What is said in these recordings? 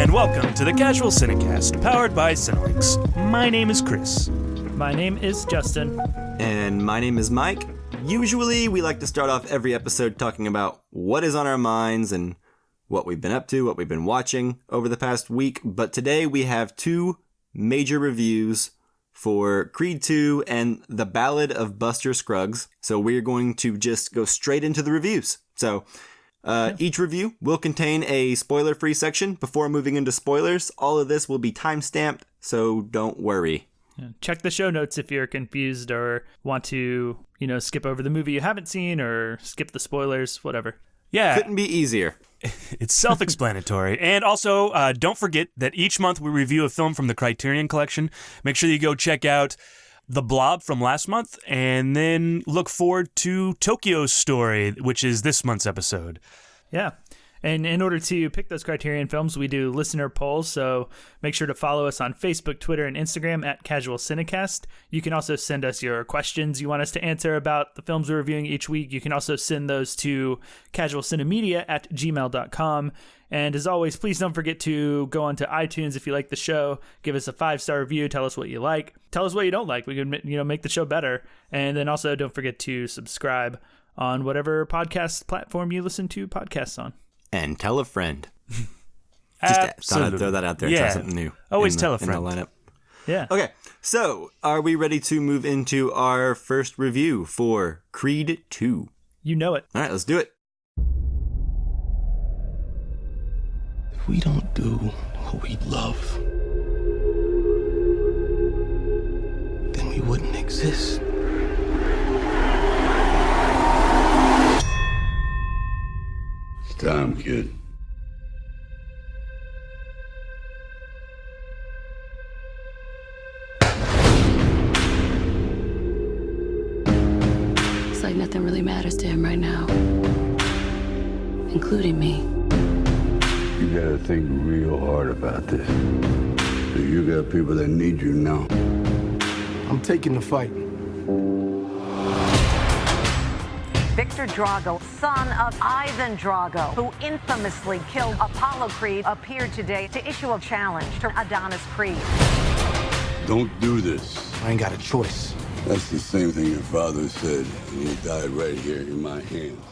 and welcome to the Casual Cinecast, powered by Cinelinx. My name is Chris. My name is Justin. And my name is Mike. Usually, we like to start off every episode talking about what is on our minds and what we've been up to, what we've been watching over the past week. But today, we have two major reviews for Creed 2 and The Ballad of Buster Scruggs. So we're going to just go straight into the reviews. So each review will contain a spoiler-free section. Before moving into spoilers, all of this will be time-stamped, so don't worry. Check the show notes if you're confused or want to, skip over the movie you haven't seen or skip the spoilers, whatever. Yeah. Couldn't be easier. It's self-explanatory. And also, don't forget that each month we review a film from the Criterion Collection. Make sure you go check out The Blob from last month, and then look forward to Tokyo Story, which is this month's episode. Yeah. And in order to pick those Criterion films, we do listener polls, so make sure to follow us on Facebook, Twitter, and Instagram at Casual Cinecast. You can also send us your questions you want us to answer about the films we're reviewing each week. You can also send those to casualcinemedia at gmail.com. And as always, please don't forget to go onto iTunes if you like the show. Give us a 5-star review. Tell us what you like. Tell us what you don't like. We can, make the show better. And then also don't forget to subscribe on whatever podcast platform you listen to podcasts on. And tell a friend. Just thought I'd throw that out there. Yeah. Try something new. Always tell a in friend. the lineup. Yeah. Okay, so are we ready to move into our first review for Creed 2? You know it. All right, let's do it. If we don't do what we love, then we wouldn't exist. It's time, kid. It's like nothing really matters to him right now, including me. You gotta think real hard about this. You got people that need you now. I'm taking the fight. Victor Drago, son of Ivan Drago, who infamously killed Apollo Creed, appeared today to issue a challenge to Adonis Creed. Don't do this. I ain't got a choice. That's the same thing your father said, and he died right here in my hands.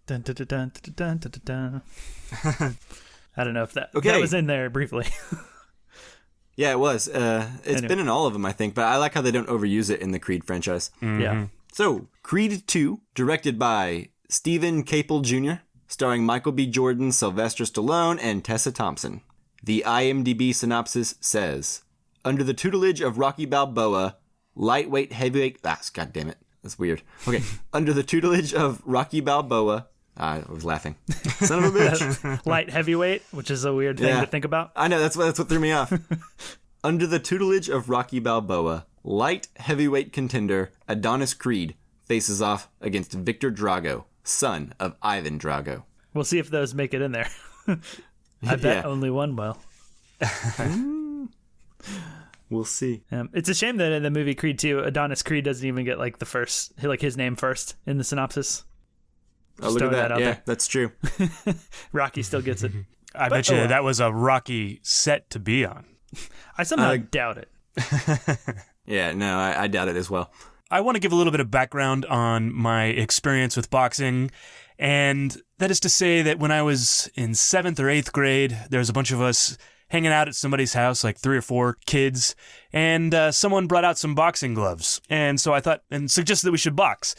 Dun, dun, dun, dun, dun, dun, dun, dun. I don't know if that was in there briefly. Yeah, it was. It's been in all of them, I think, but I like how they don't overuse it in the Creed franchise. Mm-hmm. Yeah. So, Creed 2, directed by Stephen Caple Jr., starring Michael B. Jordan, Sylvester Stallone, and Tessa Thompson. The IMDb synopsis says, under the tutelage of Rocky Balboa, lightweight, heavyweight... God damn it. That's weird. Okay. Under the tutelage of Rocky Balboa... I was laughing. Son of a bitch. Light heavyweight, which is a weird thing to think about. I know, that's what threw me off. Under the tutelage of Rocky Balboa, light heavyweight contender Adonis Creed faces off against Victor Drago, son of Ivan Drago. We'll see if those make it in there. I bet only one will. We'll see. It's a shame that in the movie Creed 2, Adonis Creed doesn't even get his name first in the synopsis. Oh, look at that. Yeah, that's true. Rocky still gets it. I bet you that was a rocky set to be on. I somehow doubt it. Yeah, no, I doubt it as well. I want to give a little bit of background on my experience with boxing, and that is to say that when I was in 7th or 8th grade, there was a bunch of us hanging out at somebody's house, like 3 or 4 kids, and someone brought out some boxing gloves, and so I thought, and suggested that we should box.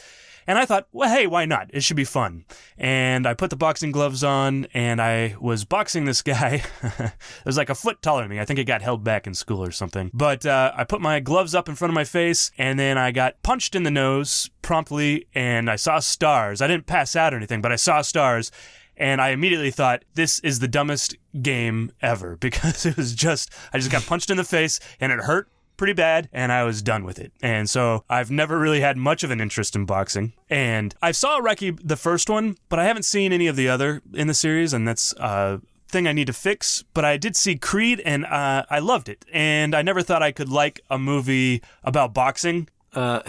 And I thought, well, hey, why not? It should be fun. And I put the boxing gloves on, and I was boxing this guy. It was like a foot taller than me. I think it got held back in school or something. But I put my gloves up in front of my face, and then I got punched in the nose promptly, and I saw stars. I didn't pass out or anything, but I saw stars. And I immediately thought, this is the dumbest game ever, because I just got punched in the face, and it hurt pretty bad, and I was done with it. And so I've never really had much of an interest in boxing. And I saw Rocky, the first one, but I haven't seen any of the other in the series, and that's a thing I need to fix. But I did see Creed, and I loved it. And I never thought I could like a movie about boxing.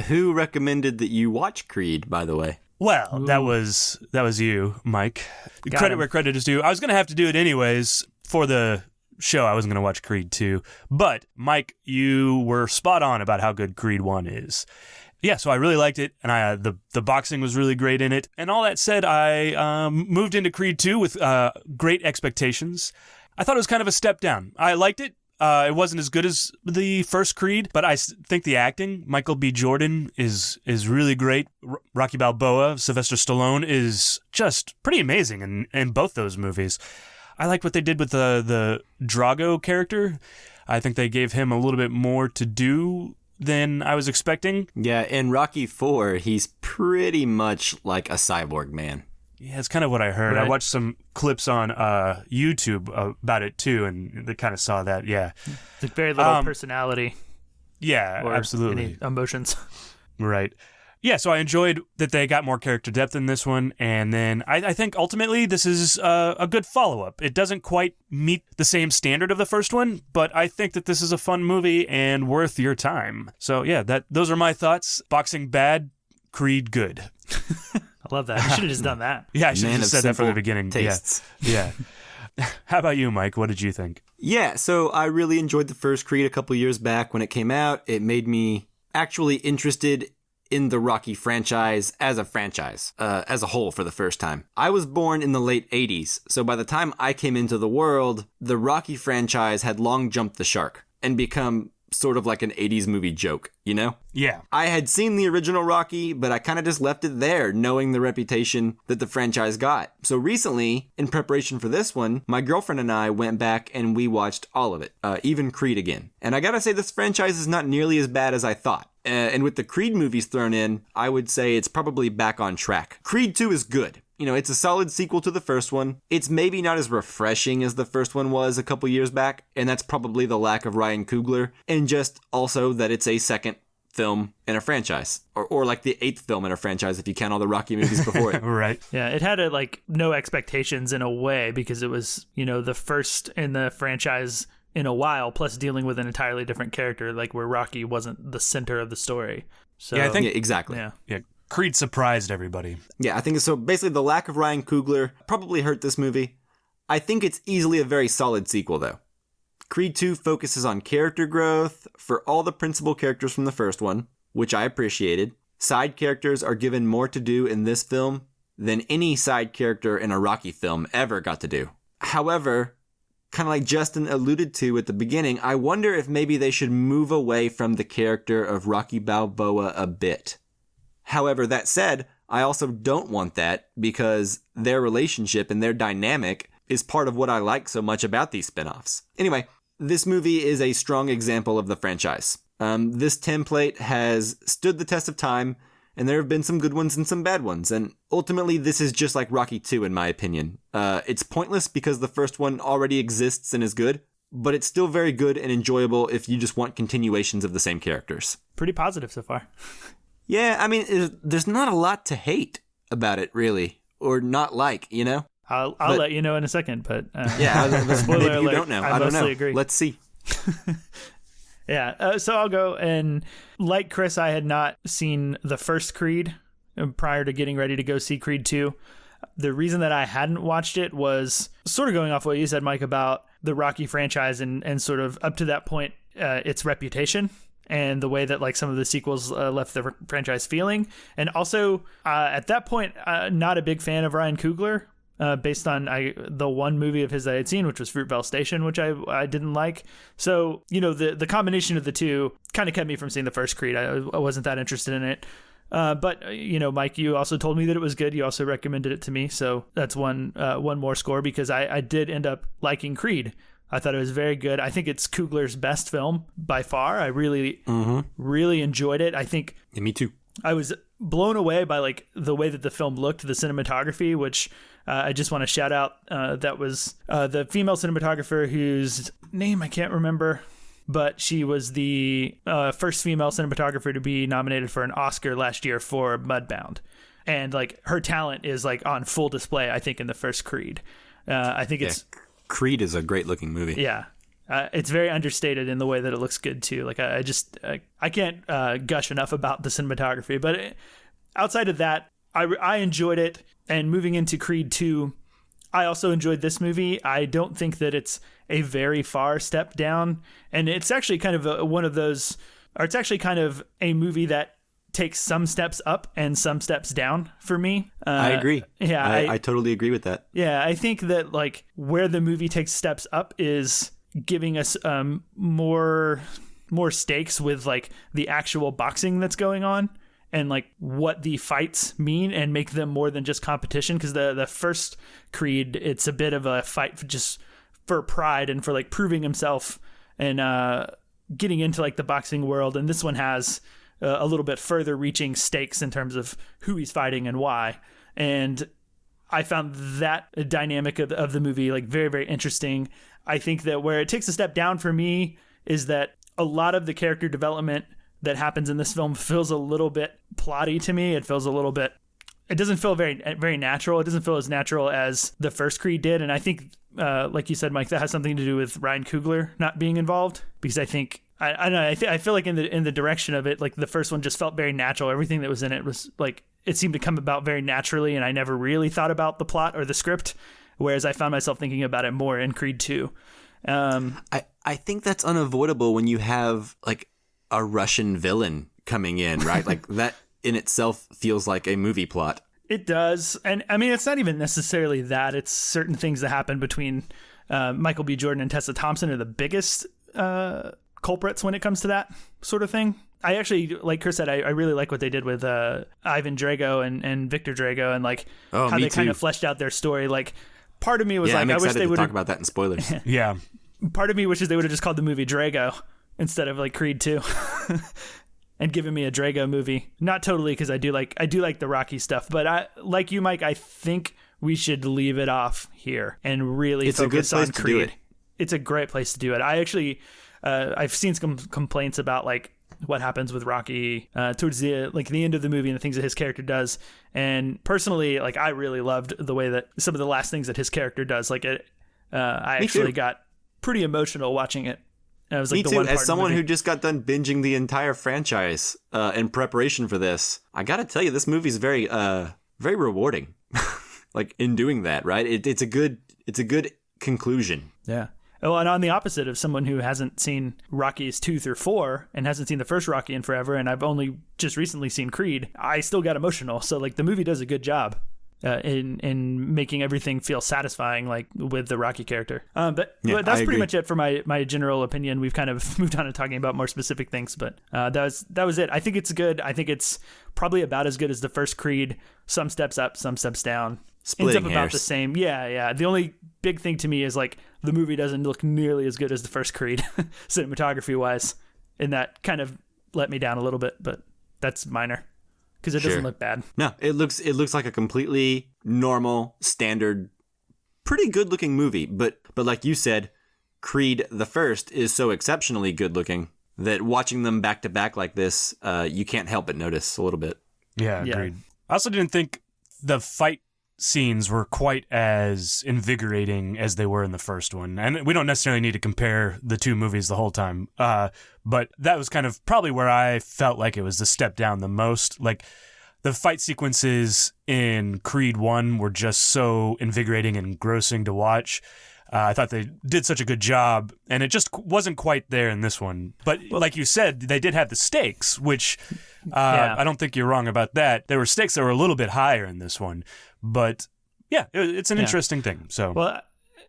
Who recommended that you watch Creed, by the way? Well, that was you, Mike. Credit where credit is due. I was going to have to do it anyways for the show. I wasn't going to watch Creed 2. But, Mike, you were spot on about how good Creed 1 is. Yeah, so I really liked it, and the boxing was really great in it. And all that said, I moved into Creed 2 with great expectations. I thought it was kind of a step down. I liked it. It wasn't as good as the first Creed, but I think the acting, Michael B. Jordan, is really great. Rocky Balboa, Sylvester Stallone, is just pretty amazing in both those movies. I like what they did with the Drago character. I think they gave him a little bit more to do than I was expecting. Yeah, in Rocky 4, he's pretty much like a cyborg man. Yeah, it's kind of what I heard. Right. I watched some clips on YouTube about it too, and they kind of saw that. Yeah, Like very little personality. Yeah, Or absolutely. any emotions. Right. Yeah, so I enjoyed that they got more character depth in this one, and then I think ultimately this is a good follow-up. It doesn't quite meet the same standard of the first one, but I think that this is a fun movie and worth your time. So yeah, those are my thoughts. Boxing bad, Creed good. I love that. I should have just done that. Yeah, I should Man have just of said that from the simple beginning. tastes. Yeah. How about you, Mike? What did you think? Yeah, so I really enjoyed the first Creed a couple years back when it came out. It made me actually interested in the Rocky franchise, as a whole for the first time. I was born in the late 80s, so by the time I came into the world, the Rocky franchise had long jumped the shark and become sort of like an 80s movie joke, you know? Yeah. I had seen the original Rocky, but I kind of just left it there, knowing the reputation that the franchise got. So recently, in preparation for this one, my girlfriend and I went back and we watched all of it, even Creed again. And I gotta say, this franchise is not nearly as bad as I thought. And with the Creed movies thrown in, I would say it's probably back on track. Creed 2 is good. You know, it's a solid sequel to the first one. It's maybe not as refreshing as the first one was a couple years back, and that's probably the lack of Ryan Coogler, and just also that it's a second film in a franchise, or like the 8th film in a franchise if you count all the Rocky movies before it. Right. Yeah, it had no expectations in a way because it was, the first in the franchise in a while, plus dealing with an entirely different character, like where Rocky wasn't the center of the story. So Yeah, I think Yeah, exactly. yeah. Creed surprised everybody. Yeah, I think so. Basically, the lack of Ryan Coogler probably hurt this movie. I think it's easily a very solid sequel, though. Creed 2 focuses on character growth for all the principal characters from the first one, which I appreciated. Side characters are given more to do in this film than any side character in a Rocky film ever got to do. However, kind of like Justin alluded to at the beginning, I wonder if maybe they should move away from the character of Rocky Balboa a bit. However, that said, I also don't want that because their relationship and their dynamic is part of what I like so much about these spin-offs. Anyway, this movie is a strong example of the franchise. This template has stood the test of time, and there have been some good ones and some bad ones, and ultimately this is just like Rocky 2 in my opinion. It's pointless because the first one already exists and is good, but it's still very good and enjoyable if you just want continuations of the same characters. Pretty positive so far. Yeah, I mean, there's not a lot to hate about it, really, or not like, you know? I'll let you know in a second, but Yeah, spoiler maybe you alert, don't know. I I don't mostly know. agree. Let's see. Yeah, so I'll go, and like Chris, I had not seen the first Creed prior to getting ready to go see Creed 2. The reason that I hadn't watched it was sort of going off what you said, Mike, about the Rocky franchise and sort of up to that point, its reputation and the way that like some of the sequels left the franchise feeling. And also, at that point, not a big fan of Ryan Coogler. Based on the one movie of his I had seen, which was Fruitvale Station, which I didn't like. So, the combination of the two kind of kept me from seeing the first Creed. I wasn't that interested in it. But, Mike, you also told me that it was good. You also recommended it to me. So that's one more score because I did end up liking Creed. I thought it was very good. I think it's Coogler's best film by far. I really, really enjoyed it. I think... Yeah, me too. I was blown away by like the way that the film looked, the cinematography, which I just want to shout out. That was the female cinematographer whose name I can't remember, but she was the first female cinematographer to be nominated for an Oscar last year for Mudbound. And like her talent is like on full display, I think, in the first Creed. I think it's... Creed is a great looking movie. Yeah. It's very understated in the way that it looks good too. Like I can't gush enough about the cinematography, but outside of that, I enjoyed it. And moving into Creed 2, I also enjoyed this movie. I don't think that it's a very far step down. And it's actually kind of one of those, or it's actually kind of a movie that takes some steps up and some steps down for me. I agree. Yeah, I totally agree with that. Yeah, I think that like where the movie takes steps up is giving us more stakes with like the actual boxing that's going on and like what the fights mean and make them more than just competition. Because the first Creed, it's a bit of a fight just for pride and for like proving himself and getting into like the boxing world. And this one has a little bit further reaching stakes in terms of who he's fighting and why. And I found that dynamic of the movie like very, very interesting. I think that where it takes a step down for me is that a lot of the character development that happens in this film feels a little bit plotty to me. It feels a little bit, it doesn't feel very, very natural. It doesn't feel as natural as the first Creed did. And I think, like you said, Mike, that has something to do with Ryan Coogler not being involved, because I think, I don't know. I feel like in the direction of it, like the first one just felt very natural. Everything that was in it was like, it seemed to come about very naturally, and I never really thought about the plot or the script. Whereas I found myself thinking about it more in Creed 2. I think that's unavoidable when you have like a Russian villain coming in, right? Like that in itself feels like a movie plot. It does, and I mean, it's not even necessarily that. It's certain things that happen between Michael B. Jordan and Tessa Thompson are the biggest culprits when it comes to that sort of thing. I actually, like Chris said, I really like what they did with Ivan Drago and Victor Drago, and like how they kind of fleshed out their story. Like, part of me was like, I'm I wish they would talk about that in spoilers. Yeah. Part of me wishes they would have just called the movie Drago instead of like Creed 2 and given me a Drago movie. Not totally, because I do like the Rocky stuff, but like you, Mike, I think we should leave it off here and really focus on Creed. It's a great place to do it. I actually, I've seen some complaints about like what happens with Rocky towards the end of the movie and the things that his character does. And personally, like I really loved the way that some of the last things that his character does. Like I actually got pretty emotional watching it. And it was like Me too. As someone who just got done binging the entire franchise in preparation for this, I got to tell you, this movie's very rewarding. Like in doing that, right? It's a good conclusion. Yeah. Well, and on the opposite of someone who hasn't seen Rockies 2 through 4 and hasn't seen the first Rocky in forever, and I've only just recently seen Creed, I still got emotional. So like the movie does a good job in making everything feel satisfying, like with the Rocky character. But that's pretty much it for my general opinion. We've kind of moved on to talking about more specific things, but that was it. I think it's good. I think it's probably about as good as the first Creed. Some steps up, some steps down. Splitting ends up about the same. Yeah. The only big thing to me is like the movie doesn't look nearly as good as the first Creed, cinematography wise, and that kind of let me down a little bit. But that's minor because it doesn't look bad. No, it looks like a completely normal, standard, pretty good looking movie. But like you said, Creed the first is so exceptionally good looking that watching them back to back like this, you can't help but notice a little bit. Yeah, agreed. I also didn't think the fight scenes were quite as invigorating as they were in the first one. And we don't necessarily need to compare the two movies the whole time. But that was kind of probably where I felt like it was the step down the most. Like the fight sequences in Creed 1 were just so invigorating and engrossing to watch. I thought they did such a good job, and it just wasn't quite there in this one. But like you said, they did have the stakes, which I don't think you're wrong about that. There were stakes that were a little bit higher in this one. But yeah, it's an interesting thing. So, well,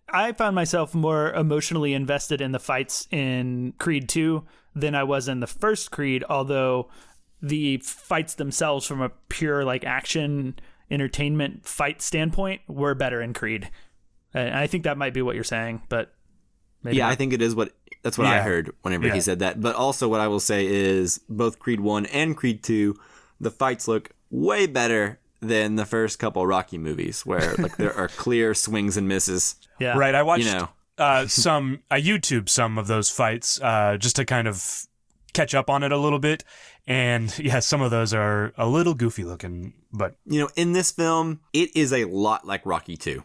I found myself more emotionally invested in the fights in Creed 2 than I was in the first Creed, although the fights themselves from a pure like action entertainment fight standpoint were better in Creed. And I think that might be what you're saying, but maybe not. I think it is that's what I heard whenever he said that. But also what I will say is both Creed 1 and Creed 2, the fights look way better than the first couple Rocky movies, where like there are clear swings and misses. Yeah. Right. I watched I YouTube some of those fights just to kind of catch up on it a little bit. And yeah, some of those are a little goofy looking, but in this film, it is a lot like Rocky 2.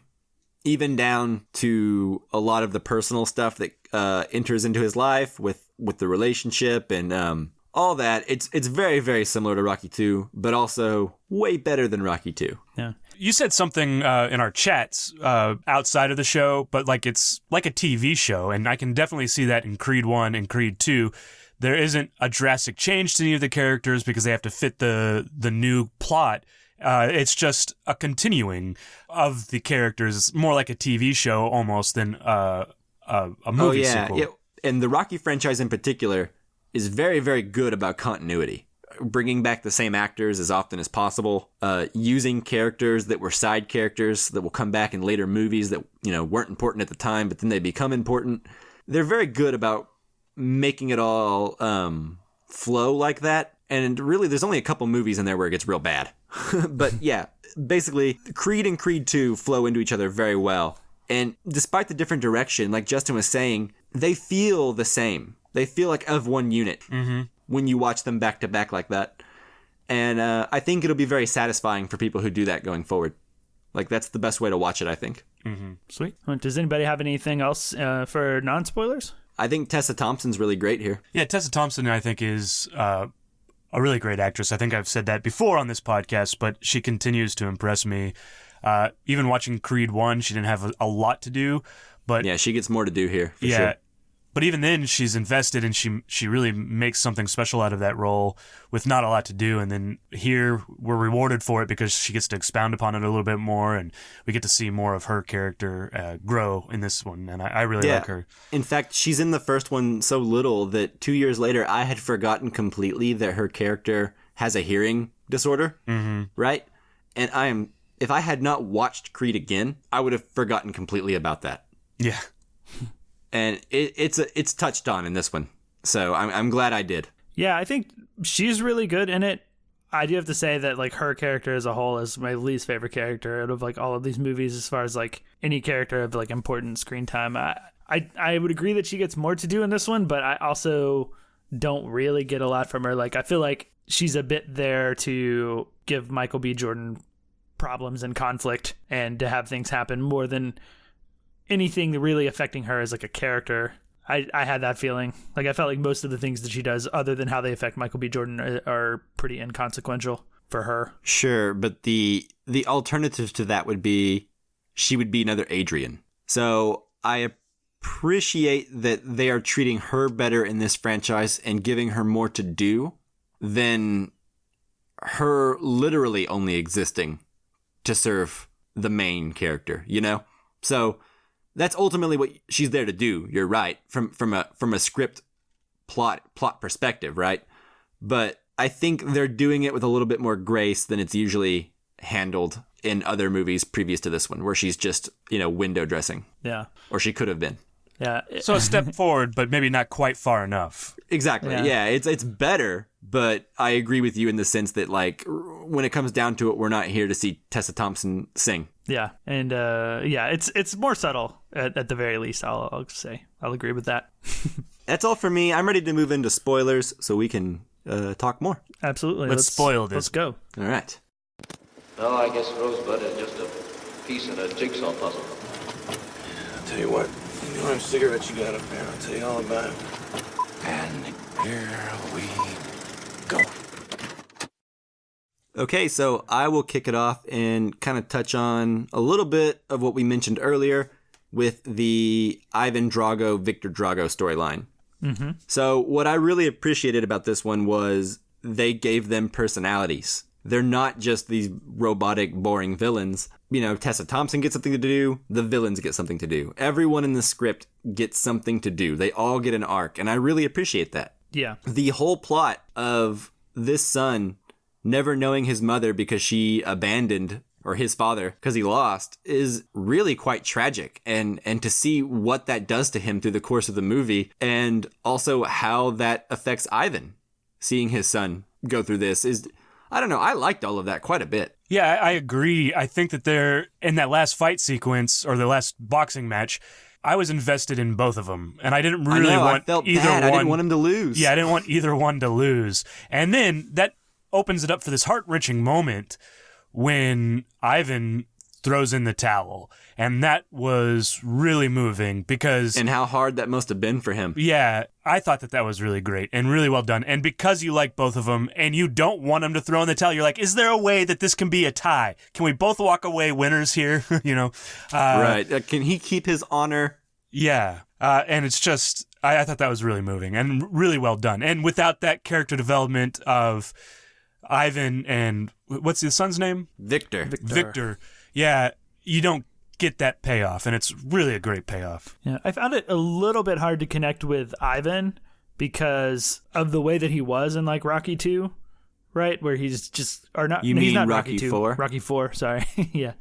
Even down to a lot of the personal stuff that enters into his life with the relationship and all that. It's very, very similar to Rocky 2, but also way better than Rocky 2. Yeah. You said something in our chats outside of the show, but like it's like a TV show, and I can definitely see that in Creed 1 and Creed 2. There isn't a drastic change to any of the characters because they have to fit the new plot. It's just a continuing of the characters. It's more like a TV show almost than a movie sequel. Yeah. And the Rocky franchise in particular is very, very good about continuity. Bringing back the same actors as often as possible, using characters that were side characters that will come back in later movies that, weren't important at the time, but then they become important. They're very good about making it all flow like that. And really, there's only a couple movies in there where it gets real bad. But yeah, basically, Creed and Creed 2 flow into each other very well. And despite the different direction, like Justin was saying, they feel the same. They feel like of one unit when you watch them back to back like that. And I think it'll be very satisfying for people who do that going forward. Like, that's the best way to watch it, I think. Sweet. Does anybody have anything else for non-spoilers? I think Tessa Thompson's really great here. Yeah, Tessa Thompson, I think, is a really great actress. I think I've said that before on this podcast, but she continues to impress me. Even watching Creed 1, she didn't have a lot to do. But yeah, she gets more to do here, for sure. But even then, she's invested, and she really makes something special out of that role with not a lot to do. And then here, we're rewarded for it because she gets to expound upon it a little bit more, and we get to see more of her character grow in this one. And I really like her. In fact, she's in the first one so little that 2 years later, I had forgotten completely that her character has a hearing disorder, right? And if I had not watched Creed again, I would have forgotten completely about that. Yeah. And it's touched on in this one. So I'm glad I did. Yeah, I think she's really good in it. I do have to say that like her character as a whole is my least favorite character out of like all of these movies as far as like any character of like important screen time. I would agree that she gets more to do in this one, but I also don't really get a lot from her. Like I feel like she's a bit there to give Michael B. Jordan problems and conflict and to have things happen more than anything really affecting her as like a character. I had that feeling. Like I felt like most of the things that she does other than how they affect Michael B. Jordan are pretty inconsequential for her. Sure, but the alternative to that would be she would be another Adrian. So I appreciate that they are treating her better in this franchise and giving her more to do than her literally only existing to serve the main character, So that's ultimately what she's there to do. You're right, from a script plot perspective, right? But I think they're doing it with a little bit more grace than it's usually handled in other movies previous to this one, where she's just, window dressing. Yeah. Or she could have been. Yeah. So a step forward, but maybe not quite far enough. Exactly. Yeah, it's better, but I agree with you in the sense that, like, when it comes down to it, we're not here to see Tessa Thompson sing. Yeah, and it's more subtle at the very least. I'll say I'll agree with that. That's all for me. I'm ready to move into spoilers so we can talk more. Absolutely. Let's spoil this. Let's go. All right. No, I guess Rosebud is just a piece in a jigsaw puzzle. I'll tell you what. You know them cigarettes you got up there? I'll tell you all about it. And here we go. Okay, so I will kick it off and kind of touch on a little bit of what we mentioned earlier with the Ivan Drago, Victor Drago storyline. So what I really appreciated about this one was they gave them personalities. They're not just these robotic, boring villains. Tessa Thompson gets something to do. The villains get something to do. Everyone in the script gets something to do. They all get an arc, and I really appreciate that. Yeah. The whole plot of this son never knowing his mother because she abandoned, or his father because he lost, is really quite tragic. And to see what that does to him through the course of the movie, and also how that affects Ivan, seeing his son go through this is, I don't know, I liked all of that quite a bit. Yeah, I agree. I think that they're in that last fight sequence or the last boxing match, I was invested in both of them, and I didn't really want either one. I didn't want him to lose. Yeah, I didn't want either one to lose. And then that opens it up for this heart-wrenching moment when Ivan throws in the towel. And that was really moving because... And how hard that must have been for him. Yeah, I thought that was really great and really well done. And because you like both of them and you don't want them to throw in the towel, you're like, is there a way that this can be a tie? Can we both walk away winners here? Right. Can he keep his honor? Yeah. And it's just, I thought that was really moving and really well done. And without that character development of Ivan and what's his son's name? Victor. Yeah, you don't get that payoff, and it's really a great payoff. Yeah, I found it a little bit hard to connect with Ivan because of the way that he was in like Rocky 2, right? Where he's just he's not Rocky 4? Rocky 4, sorry. Yeah.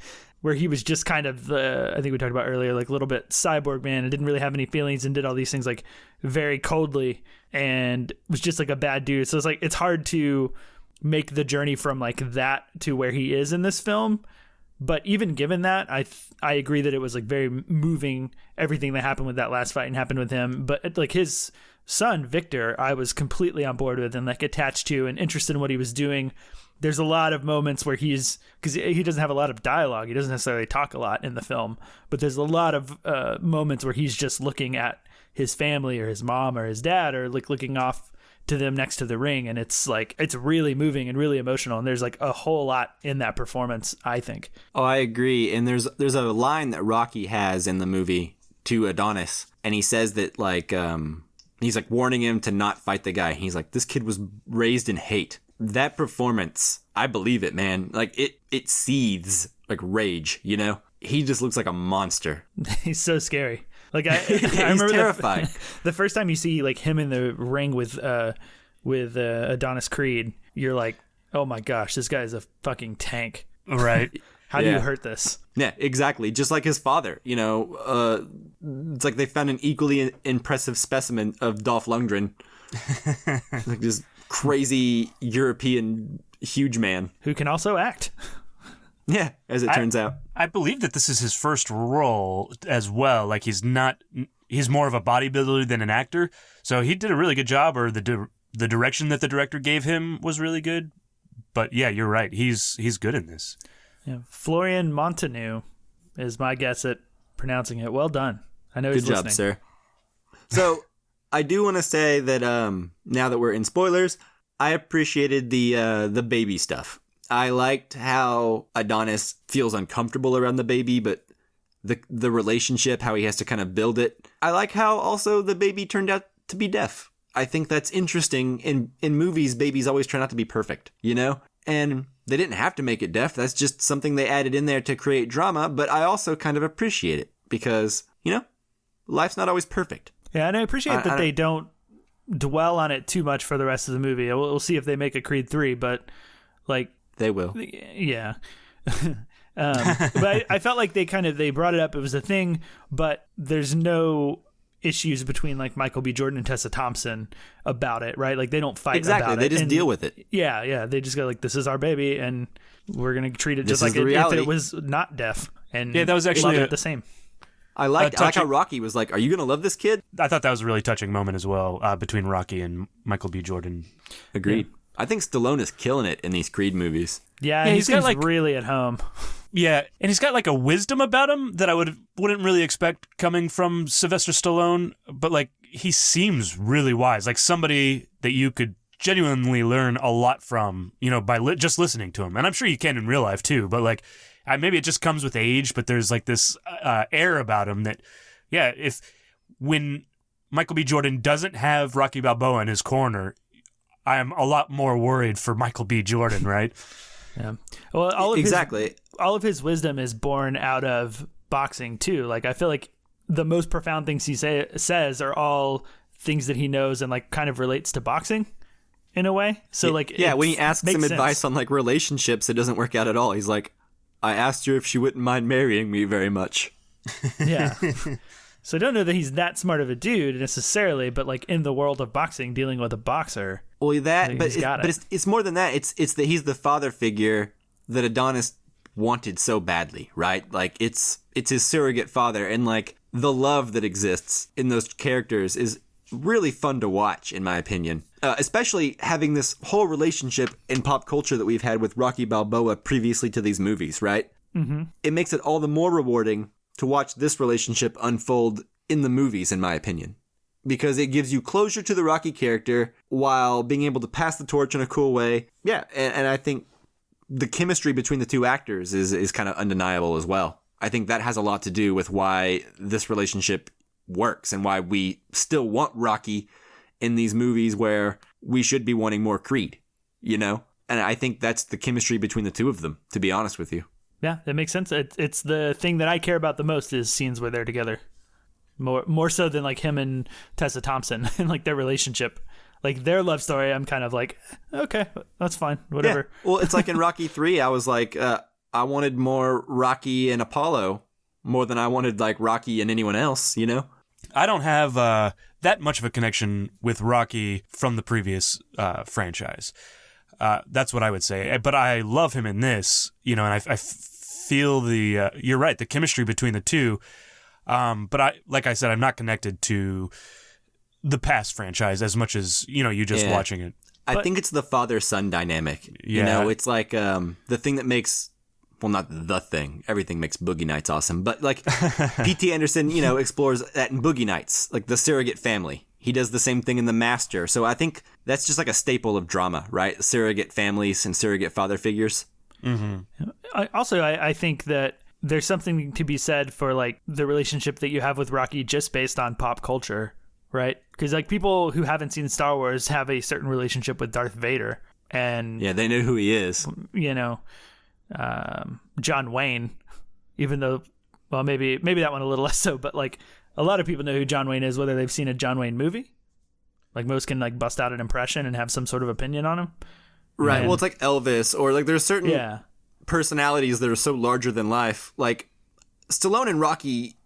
Where he was just kind of I think we talked about earlier, like a little bit cyborg man and didn't really have any feelings and did all these things like very coldly and was just like a bad dude. So it's like it's hard to make the journey from like that to where he is in this film. But even given that, I agree that it was like very moving, everything that happened with that last fight and happened with him. But like his son, Victor, I was completely on board with and like attached to and interested in what he was doing. There's a lot of moments where because he doesn't have a lot of dialogue. He doesn't necessarily talk a lot in the film, but there's a lot of moments where he's just looking at his family or his mom or his dad or like looking off to them next to the ring. And it's like, it's really moving and really emotional. And there's like a whole lot in that performance, I think. Oh, I agree. And there's a line that Rocky has in the movie to Adonis. And he says that like, he's like warning him to not fight the guy. He's like, this kid was raised in hate. That performance, I believe it, man. Like it seethes like rage, you know? He just looks like a monster. He's so scary. Like I He's remember terrifying. The first time you see like him in the ring with Adonis Creed, you're like, oh my gosh, this guy is a fucking tank. Right. How do you hurt this? Yeah, exactly. Just like his father, you know, it's like they found an equally impressive specimen of Dolph Lundgren. Like this crazy European huge man. Who can also act. Yeah, as it turns out. I believe that this is his first role as well. Like he's more of a bodybuilder than an actor. So he did a really good job, or the direction that the director gave him was really good. But yeah, you're right. He's good in this. Yeah, Florian Montaño is my guess at pronouncing it. Well done. I know he's listening. Good job, sir. So I do want to say that now that we're in spoilers, I appreciated the baby stuff. I liked how Adonis feels uncomfortable around the baby, but the relationship, how he has to kind of build it. I like how also the baby turned out to be deaf. I think that's interesting. In movies, babies always turn out to be perfect, you know? And they didn't have to make it deaf. That's just something they added in there to create drama, but I also kind of appreciate it because, you know, life's not always perfect. Yeah, and I appreciate that they don't dwell on it too much for the rest of the movie. We'll see if they make a Creed 3, but like... They will. Yeah. But I felt like they brought it up. It was a thing, but there's no issues between like Michael B. Jordan and Tessa Thompson about it, right? Like they don't fight about it. They just deal with it. Yeah. They just go like, this is our baby and we're going to treat it just like if it was not deaf. And yeah, that was actually the same. I like how Rocky was like, are you going to love this kid? I thought that was a really touching moment as well between Rocky and Michael B. Jordan. Agreed. Yeah. I think Stallone is killing it in these Creed movies. Yeah, he seems like really at home. Yeah, and he's got like a wisdom about him that I wouldn't really expect coming from Sylvester Stallone, but like he seems really wise, like somebody that you could genuinely learn a lot from, you know, by just listening to him. And I'm sure you can in real life too, but like maybe it just comes with age, but there's like this air about him that, yeah, when Michael B. Jordan doesn't have Rocky Balboa in his corner, I'm a lot more worried for Michael B. Jordan, right? Yeah. Well, all of his wisdom is born out of boxing too. Like I feel like the most profound things he says are all things that he knows and like kind of relates to boxing in a way. So like when he asks him advice on like relationships, it doesn't work out at all. He's like, I asked her if she wouldn't mind marrying me very much. Yeah. So I don't know that he's that smart of a dude necessarily, but like in the world of boxing, dealing with a boxer. Well, it's more than that. It's that he's the father figure that Adonis wanted so badly, right? Like it's his surrogate father, and like the love that exists in those characters is really fun to watch, in my opinion. Especially having this whole relationship in pop culture that we've had with Rocky Balboa previously to these movies, right? it makes it all the more rewarding to watch this relationship unfold in the movies, in my opinion. Because it gives you closure to the Rocky character while being able to pass the torch in a cool way. Yeah, and I think the chemistry between the two actors is kind of undeniable as well. I think that has a lot to do with why this relationship works and why we still want Rocky in these movies where we should be wanting more Creed, you know? And I think that's the chemistry between the two of them, to be honest with you. Yeah, that makes sense. It's the thing that I care about the most is scenes where they're together. More so than like him and Tessa Thompson and like their relationship. Like their love story, I'm kind of like, okay, that's fine, whatever. Yeah. Well, it's like in Rocky 3, I was like, I wanted more Rocky and Apollo more than I wanted like Rocky and anyone else, you know? I don't have that much of a connection with Rocky from the previous franchise. That's what I would say. But I love him in this, you know, and I feel the, you're right, the chemistry between the two. But like I said, I'm not connected to the past franchise as much as, you know, you just watching it. I think it's the father-son dynamic. Yeah. You know, it's like the thing that makes, well, not the thing. Everything makes Boogie Nights awesome. But like P.T. Anderson, you know, explores that in Boogie Nights, like the surrogate family. He does the same thing in The Master. So I think that's just like a staple of drama, right? Surrogate families and surrogate father figures. Mm-hmm. I think that there's something to be said for like the relationship that you have with Rocky just based on pop culture, right? Because like people who haven't seen Star Wars have a certain relationship with Darth Vader, and yeah, they know who he is. You know, John Wayne, even though, well, maybe that one a little less so, but like a lot of people know who John Wayne is, whether they've seen a John Wayne movie. Like most can like bust out an impression and have some sort of opinion on him. Right. And, well, it's like Elvis, or like there's certain personalities that are so larger than life. Like Stallone and Rocky,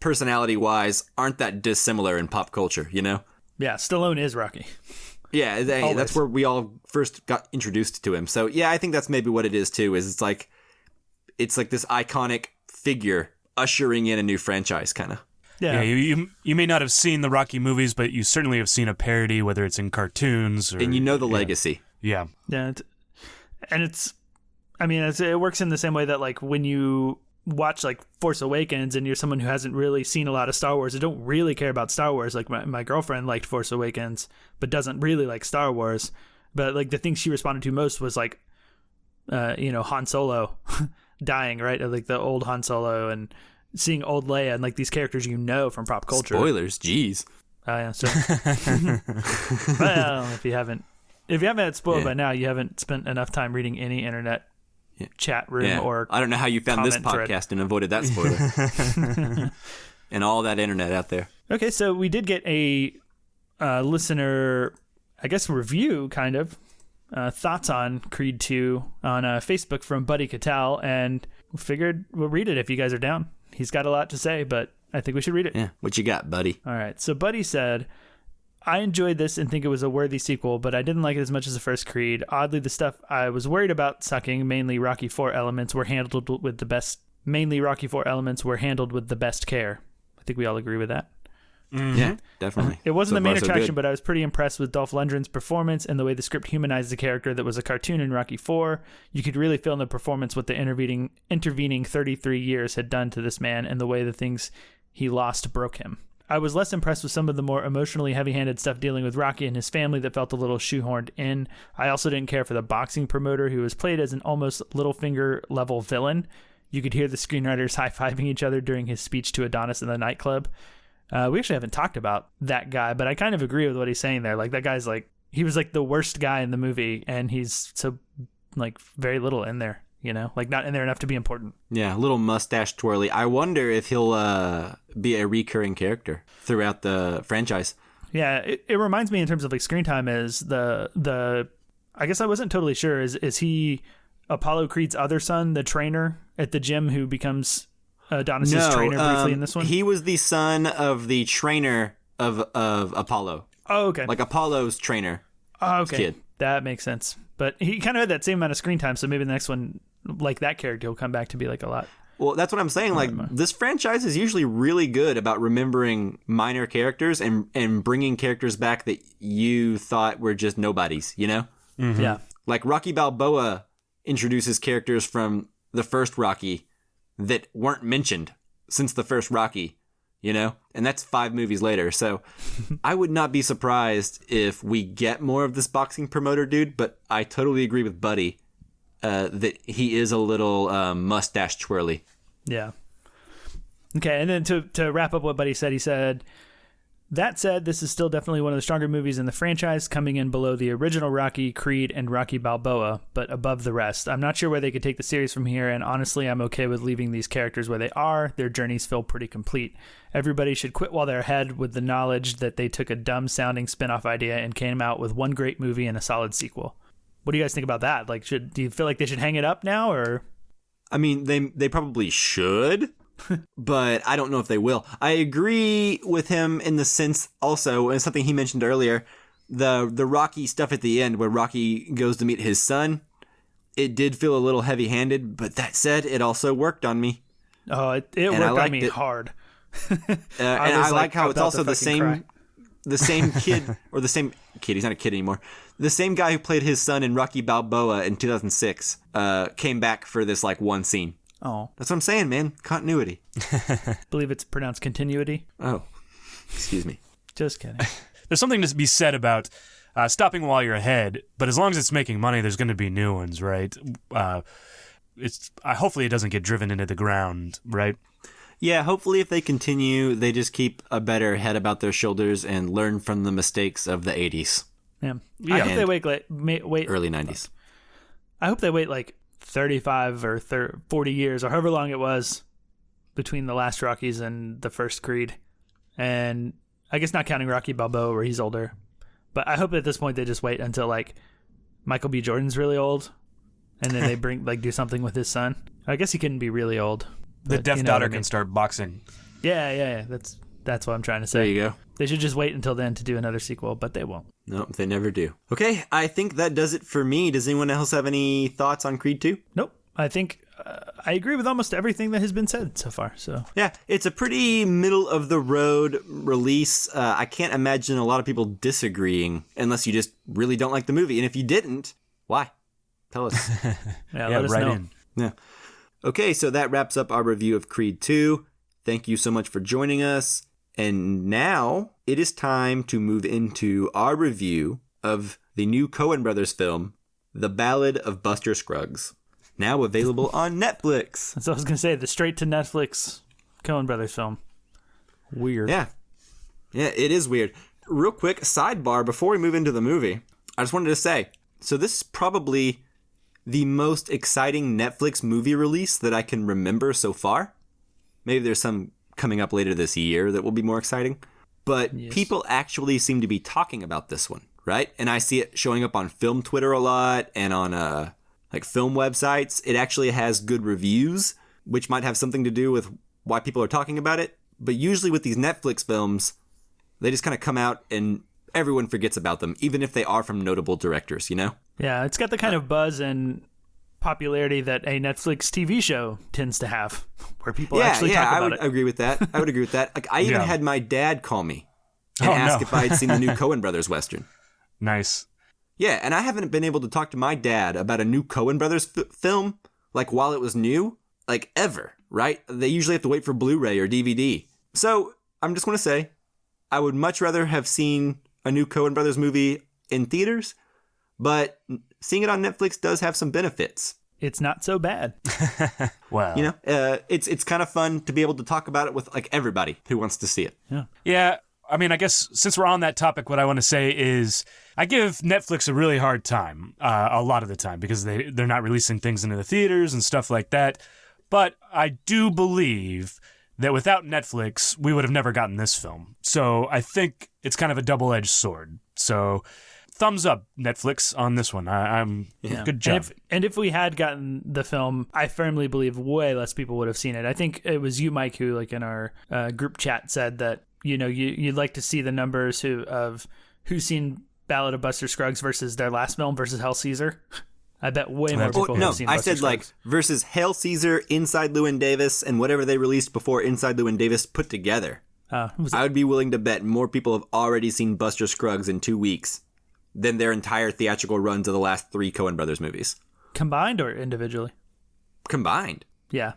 personality-wise, aren't that dissimilar in pop culture, you know? Yeah, Stallone is Rocky. Yeah, that's where we all first got introduced to him. So yeah, I think that's maybe what it is too. Is it's like this iconic figure ushering in a new franchise, kind of. Yeah, you may not have seen the Rocky movies, but you certainly have seen a parody, whether it's in cartoons or, and you know the legacy. Yeah, and it works in the same way that like when you watch like Force Awakens and you're someone who hasn't really seen a lot of Star Wars and don't really care about Star Wars. Like my girlfriend liked Force Awakens, but doesn't really like Star Wars. But like the thing she responded to most was like, Han Solo dying, right? Like the old Han Solo and seeing old Leia and like these characters you know from pop culture. Spoilers, jeez. Oh yeah, so well, if you haven't had it spoiled by now, you haven't spent enough time reading any internet chat room or I don't know how you found this podcast and avoided that spoiler. And all that internet out there. Okay, so we did get a listener, I guess, review kind of thoughts on Creed 2 on Facebook from Buddy Cattell, and we figured we'll read it if you guys are down. He's got a lot to say, but I think we should read it. Yeah, what you got, buddy? All right, so Buddy said, I enjoyed this and think it was a worthy sequel, but I didn't like it as much as the first Creed. Oddly, the stuff I was worried about sucking, mainly Rocky IV elements, were handled with the best. Mainly Rocky IV elements were handled with the best care. I think we all agree with that. Mm-hmm. Yeah, definitely. It wasn't the main attraction, but I was pretty impressed with Dolph Lundgren's performance and the way the script humanized the character that was a cartoon in Rocky IV. You could really feel in the performance what the intervening 33 years had done to this man and the way the things he lost broke him. I was less impressed with some of the more emotionally heavy-handed stuff dealing with Rocky and his family that felt a little shoehorned in. I also didn't care for the boxing promoter who was played as an almost Littlefinger-level villain. You could hear the screenwriters high-fiving each other during his speech to Adonis in the nightclub. We actually haven't talked about that guy, but I kind of agree with what he's saying there. Like, that guy's like, he was like the worst guy in the movie, and he's so, like, very little in there. You know, like not in there enough to be important. Yeah, a little mustache twirly. I wonder if he'll be a recurring character throughout the franchise. Yeah, it reminds me in terms of like screen time is the I guess I wasn't totally sure. Is he Apollo Creed's other son, the trainer at the gym who becomes Adonis's trainer briefly in this one? He was the son of the trainer of Apollo. Oh, okay. Like Apollo's trainer. Oh, okay. Kid. That makes sense. But he kind of had that same amount of screen time, so maybe the next one, like that character, will come back to be like a lot. Well, that's what I'm saying. Like, this franchise is usually really good about remembering minor characters and bringing characters back that you thought were just nobodies, you know? Mm-hmm. Yeah. Like Rocky Balboa introduces characters from the first Rocky that weren't mentioned since the first Rocky, you know? And that's 5 movies later. So I would not be surprised if we get more of this boxing promoter dude, but I totally agree with Buddy that he is a little mustache twirly. Yeah. Okay, and then to wrap up what Buddy said, he said, that said, this is still definitely one of the stronger movies in the franchise, coming in below the original Rocky, Creed, and Rocky Balboa, but above the rest. I'm not sure where they could take the series from here, and honestly, I'm okay with leaving these characters where they are. Their journeys feel pretty complete. Everybody should quit while they're ahead with the knowledge that they took a dumb-sounding spin-off idea and came out with one great movie and a solid sequel. What do you guys think about that? Like, do you feel like they should hang it up now, or? I mean, they probably should. But I don't know if they will. I agree with him in the sense also, and something he mentioned earlier, the Rocky stuff at the end where Rocky goes to meet his son, it did feel a little heavy-handed, but that said, it also worked on me. Oh, it worked on me hard. And I like how it's also the same kid, or the same kid, he's not a kid anymore, the same guy who played his son in Rocky Balboa in 2006 came back for this like one scene. Oh, that's what I'm saying, man. Continuity. Believe it's pronounced continuity. Oh, excuse me. Just kidding. There's something to be said about stopping while you're ahead, but as long as it's making money, there's going to be new ones, right? Hopefully it doesn't get driven into the ground, right? Yeah, hopefully if they continue, they just keep a better head about their shoulders and learn from the mistakes of the 80s. Yeah. I hope they wait early 90s. I hope they wait like 35 or 40 years or however long it was between the last Rockies and the first Creed. And I guess not counting Rocky Balboa where he's older. But I hope at this point they just wait until like Michael B. Jordan's really old and then they do something with his son. I guess he couldn't be really old. The deaf daughter can start boxing. Yeah. That's what I'm trying to say. There you go. They should just wait until then to do another sequel, but they won't. No, they never do. Okay, I think that does it for me. Does anyone else have any thoughts on Creed 2? Nope. I think I agree with almost everything that has been said so far. So yeah, it's a pretty middle-of-the-road release. I can't imagine a lot of people disagreeing unless you just really don't like the movie. And if you didn't, why? Tell us. Let us know. In. Yeah. Okay, so that wraps up our review of Creed 2. Thank you so much for joining us. And now it is time to move into our review of the new Coen Brothers film, The Ballad of Buster Scruggs, now available on Netflix. That's what I was going to say, the straight-to-Netflix Coen Brothers film. Weird. Yeah, it is weird. Real quick, sidebar, before we move into the movie, I just wanted to say, so this is probably the most exciting Netflix movie release that I can remember so far. Maybe there's some coming up later this year that will be more exciting. But people actually seem to be talking about this one, right? And I see it showing up on film Twitter a lot and on like film websites. It actually has good reviews, which might have something to do with why people are talking about it. But usually with these Netflix films, they just kind of come out and everyone forgets about them, even if they are from notable directors, you know? Yeah, it's got the kind of buzz and popularity that a Netflix TV show tends to have, where people actually talk about it. I would agree with that. Like, I even had my dad call me and ask if I had seen the new Coen Brothers Western. Nice. Yeah, and I haven't been able to talk to my dad about a new Coen Brothers film, like, while it was new, like, ever, right? They usually have to wait for Blu-ray or DVD. So, I'm just going to say, I would much rather have seen a new Coen Brothers movie in theaters, but seeing it on Netflix does have some benefits. It's not so bad. Wow. You know, it's kind of fun to be able to talk about it with like everybody who wants to see it. Yeah. I mean, I guess since we're on that topic, what I want to say is I give Netflix a really hard time a lot of the time because they're not releasing things into the theaters and stuff like that. But I do believe that without Netflix, we would have never gotten this film. So I think it's kind of a double-edged sword. So thumbs up, Netflix, on this one. Good job. And if we had gotten the film, I firmly believe way less people would have seen it. I think it was you, Mike, who, like, in our group chat said that, you know, you'd like to see the numbers who's seen Ballad of Buster Scruggs versus their last film versus Hail Caesar. I bet way more people have seen Buster Scruggs. Like versus Hail Caesar, Inside Llewyn Davis, and whatever they released before Inside Llewyn Davis put together. I would be willing to bet more people have already seen Buster Scruggs in 2 weeks than their entire theatrical runs of the last 3 Coen Brothers movies. Combined or individually? Combined. Yeah.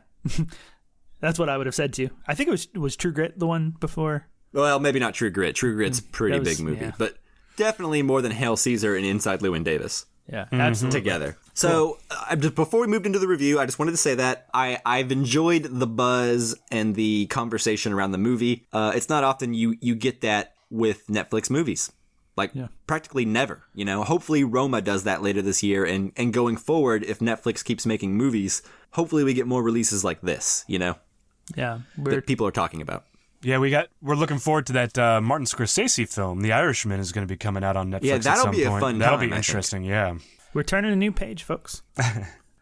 That's what I would have said too. I think it was True Grit the one before. Well, maybe not True Grit. True Grit's a pretty big movie, but definitely more than Hail Caesar and Inside Llewyn Davis. Yeah, absolutely. Together. So, just before we moved into the review, I just wanted to say that I've enjoyed the buzz and the conversation around the movie. It's not often you get that with Netflix movies. Like, practically never, you know. Hopefully Roma does that later this year, and going forward, if Netflix keeps making movies, hopefully we get more releases like this, you know? Yeah. That people are talking about. Yeah, we're looking forward to that Martin Scorsese film. The Irishman is going to be coming out on Netflix. Yeah, that'll at some be point. a fun That'll time, be I interesting. Yeah, we're turning a new page, folks.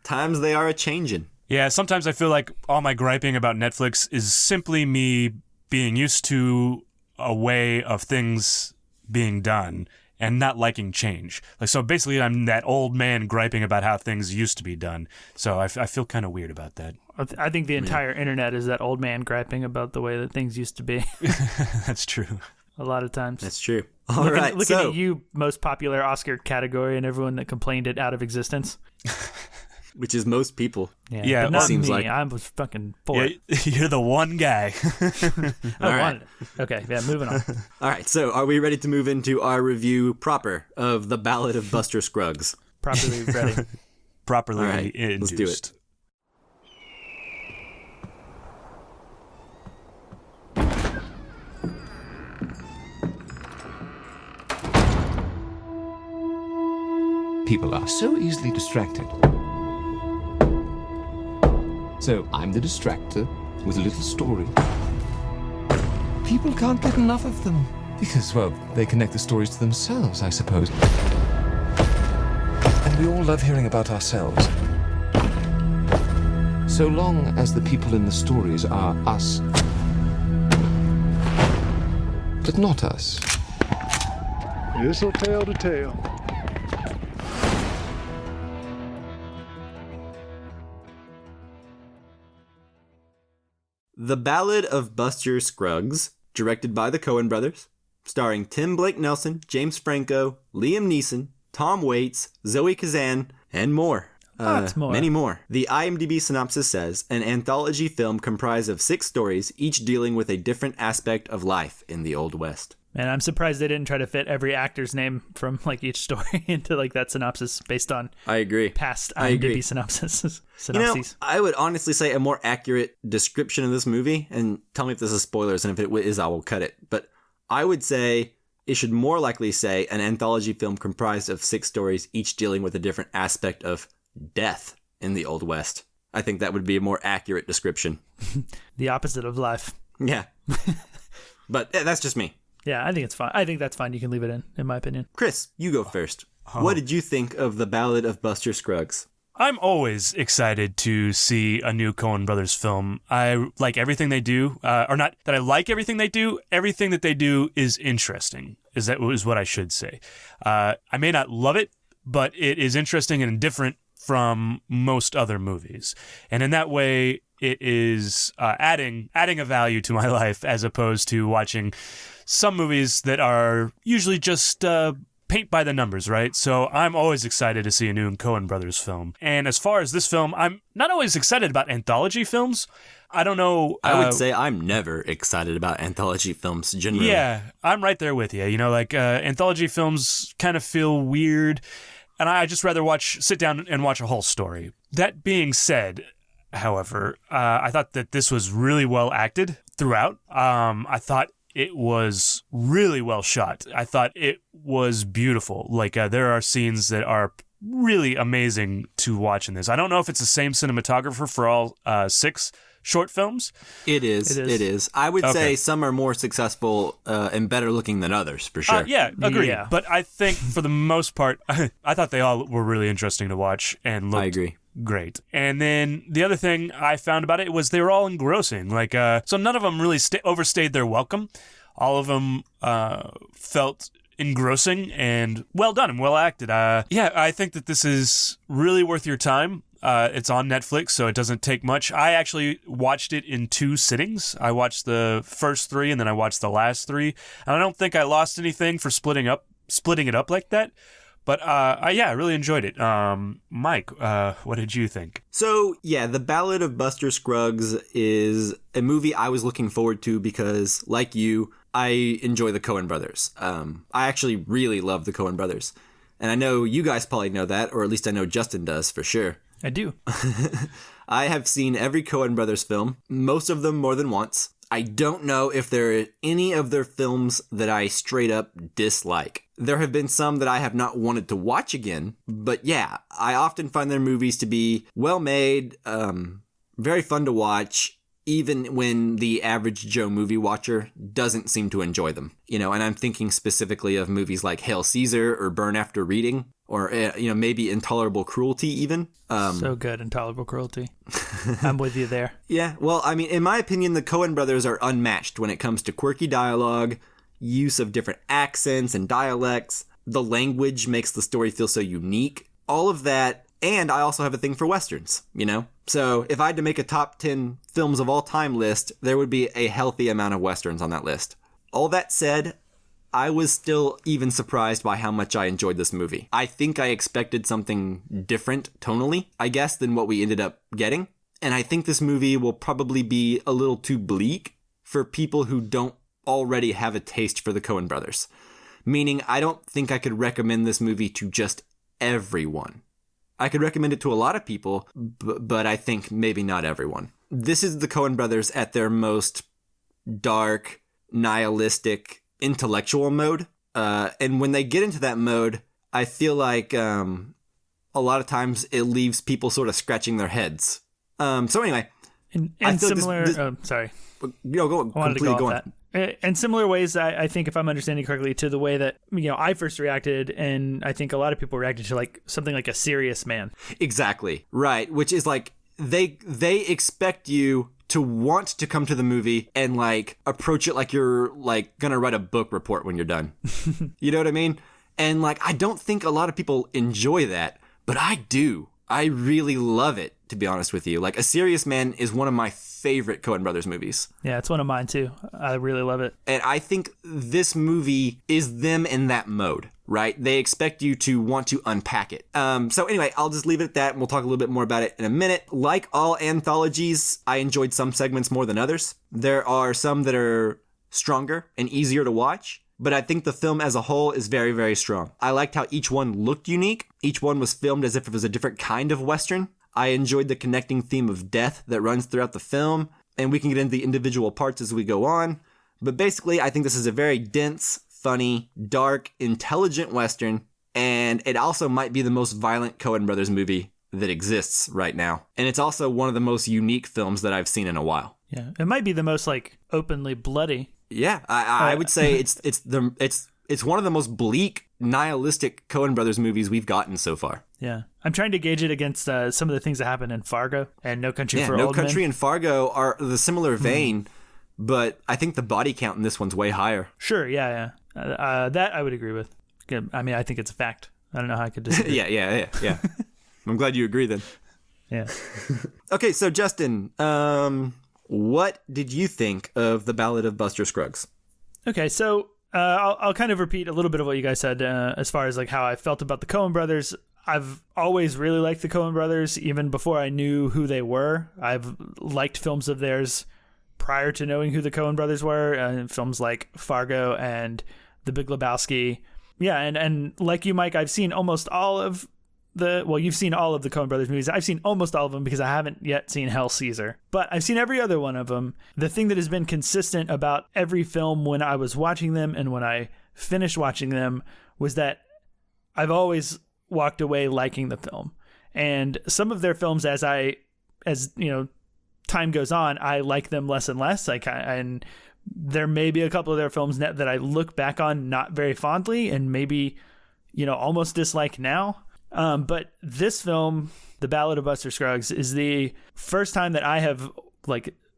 Times they are a changing. Yeah, sometimes I feel like all my griping about Netflix is simply me being used to a way of things being done and not liking change. Like, so basically, I'm that old man griping about how things used to be done. So I feel kind of weird about that. I think the entire internet is that old man griping about the way that things used to be. That's true. A lot of times. That's true. All right, looking at you, most popular Oscar category, and everyone that complained it out of existence. Which is most people. Yeah, but not seems me. like. I was fucking for it. You're the one guy. I wanted it. Okay, yeah, moving on. All right, so are we ready to move into our review proper of The Ballad of Buster Scruggs? Properly ready. Properly All right, induced. let's do it. People are so easily distracted. So I'm the distractor with a little story. People can't get enough of them because, well, they connect the stories to themselves, I suppose. And we all love hearing about ourselves. So long as the people in the stories are us, but not us. This'll tell the tale. The Ballad of Buster Scruggs, directed by the Coen Brothers, starring Tim Blake Nelson, James Franco, Liam Neeson, Tom Waits, Zoe Kazan, and more. Lots more. Many more. The IMDb synopsis says, an anthology film comprised of 6 stories, each dealing with a different aspect of life in the Old West. Man, I'm surprised they didn't try to fit every actor's name from like each story into like that synopsis based on I agree. past IMDb synopses. You know, I would honestly say a more accurate description of this movie, and tell me if this is spoilers, and if it is, I will cut it. But I would say it should more likely say an anthology film comprised of 6 stories, each dealing with a different aspect of death in the Old West. I think that would be a more accurate description. The opposite of life. Yeah. But that's just me. Yeah, I think it's fine. I think that's fine. You can leave it in my opinion. Chris, you go first. What did you think of The Ballad of Buster Scruggs? I'm always excited to see a new Coen Brothers film. I like everything they do, or not that I like everything they do. Everything that they do is interesting. Is what I should say. I may not love it, but it is interesting and different from most other movies, and in that way, it is adding a value to my life as opposed to watching some movies that are usually just paint by the numbers, right? So I'm always excited to see a new Coen Brothers film. And as far as this film, I'm not always excited about anthology films. I don't know. I would say I'm never excited about anthology films generally. Yeah, I'm right there with you. You know, like anthology films kind of feel weird, and I just rather sit down and watch a whole story. That being said, however, I thought that this was really well acted throughout. I thought it was really well shot. I thought it was beautiful. Like, there are scenes that are really amazing to watch in this. I don't know if it's the same cinematographer for all 6 short films. It is. I would say some are more successful and better looking than others, for sure. Yeah, agreed. Yeah. But I think for the most part, I thought they all were really interesting to watch and looked great. And then the other thing I found about it was they were all engrossing. Like, so none of them really overstayed their welcome. All of them felt engrossing and well done and well acted. Yeah, I think that this is really worth your time. It's on Netflix, so it doesn't take much. I actually watched it in 2 sittings. I watched the first 3, and then I watched the last 3. And I don't think I lost anything for splitting it up like that. But I really enjoyed it. Mike, what did you think? So, yeah, The Ballad of Buster Scruggs is a movie I was looking forward to because, like you, I enjoy the Coen Brothers. I actually really love the Coen Brothers. And I know you guys probably know that, or at least I know Justin does for sure. I do. I have seen every Coen Brothers film, most of them more than once. I don't know if there are any of their films that I straight up dislike. There have been some that I have not wanted to watch again, but yeah, I often find their movies to be well made, very fun to watch, even when the average Joe movie watcher doesn't seem to enjoy them. And I'm thinking specifically of movies like Hail Caesar or Burn After Reading, or, maybe Intolerable Cruelty even. So good, Intolerable Cruelty. I'm with you there. Yeah, well, I mean, in my opinion, the Coen Brothers are unmatched when it comes to quirky dialogue, use of different accents and dialects. The language makes the story feel so unique. All of that, and I also have a thing for Westerns, So if I had to make a top 10 films of all time list, there would be a healthy amount of Westerns on that list. All that said, I was still even surprised by how much I enjoyed this movie. I think I expected something different tonally, I guess, than what we ended up getting. And I think this movie will probably be a little too bleak for people who don't already have a taste for the Coen Brothers. Meaning, I don't think I could recommend this movie to just everyone. I could recommend it to a lot of people, but I think maybe not everyone. This is the Coen Brothers at their most dark, nihilistic, intellectual mode. And when they get into that mode, I feel like a lot of times it leaves people sort of scratching their heads. So anyway. And similar... sorry. Go on. In similar ways, I think, if I'm understanding correctly, to the way that I first reacted, and I think a lot of people reacted to something like A Serious Man. Exactly. Right. Which is like they expect you to want to come to the movie and approach it like you're gonna write a book report when you're done. You know what I mean? And I don't think a lot of people enjoy that, but I do. I really love it, to be honest with you. A Serious Man is one of my favorite Coen Brothers movies. Yeah, it's one of mine too. I really love it. And I think this movie is them in that mode, right? They expect you to want to unpack it. So anyway, I'll just leave it at that, and we'll talk a little bit more about it in a minute. Like all anthologies, I enjoyed some segments more than others. There are some that are stronger and easier to watch, but I think the film as a whole is very, very strong. I liked how each one looked unique. Each one was filmed as if it was a different kind of Western. I enjoyed the connecting theme of death that runs throughout the film, and we can get into the individual parts as we go on. But basically, I think this is a very dense, funny, dark, intelligent Western, and it also might be the most violent Coen Brothers movie that exists right now. And it's also one of the most unique films that I've seen in a while. Yeah, it might be the most openly bloody. Yeah, I would say it's one of the most bleak, nihilistic Coen Brothers movies we've gotten so far. Yeah. I'm trying to gauge it against some of the things that happen in Fargo and No Country for Old Men. No Country and Fargo are the similar vein, but I think the body count in this one's way higher. Sure, yeah. That I would agree with. I mean, I think it's a fact. I don't know how I could disagree. Yeah. I'm glad you agree then. Yeah. Okay, so Justin, what did you think of The Ballad of Buster Scruggs? Okay, so I'll kind of repeat a little bit of what you guys said as far as how I felt about the Coen Brothers. I've always really liked the Coen Brothers, even before I knew who they were. I've liked films of theirs prior to knowing who the Coen Brothers were, films like Fargo and The Big Lebowski. Yeah, and like you, Mike, I've seen almost all of you've seen all of the Coen Brothers movies. I've seen almost all of them because I haven't yet seen Hail Caesar. But I've seen every other one of them. The thing that has been consistent about every film when I was watching them and when I finished watching them was that I've always walked away liking the film. And some of their films, as time goes on, I like them less and less. And there may be a couple of their films that I look back on not very fondly and maybe, almost dislike now. But this film, The Ballad of Buster Scruggs, is the first time that I have,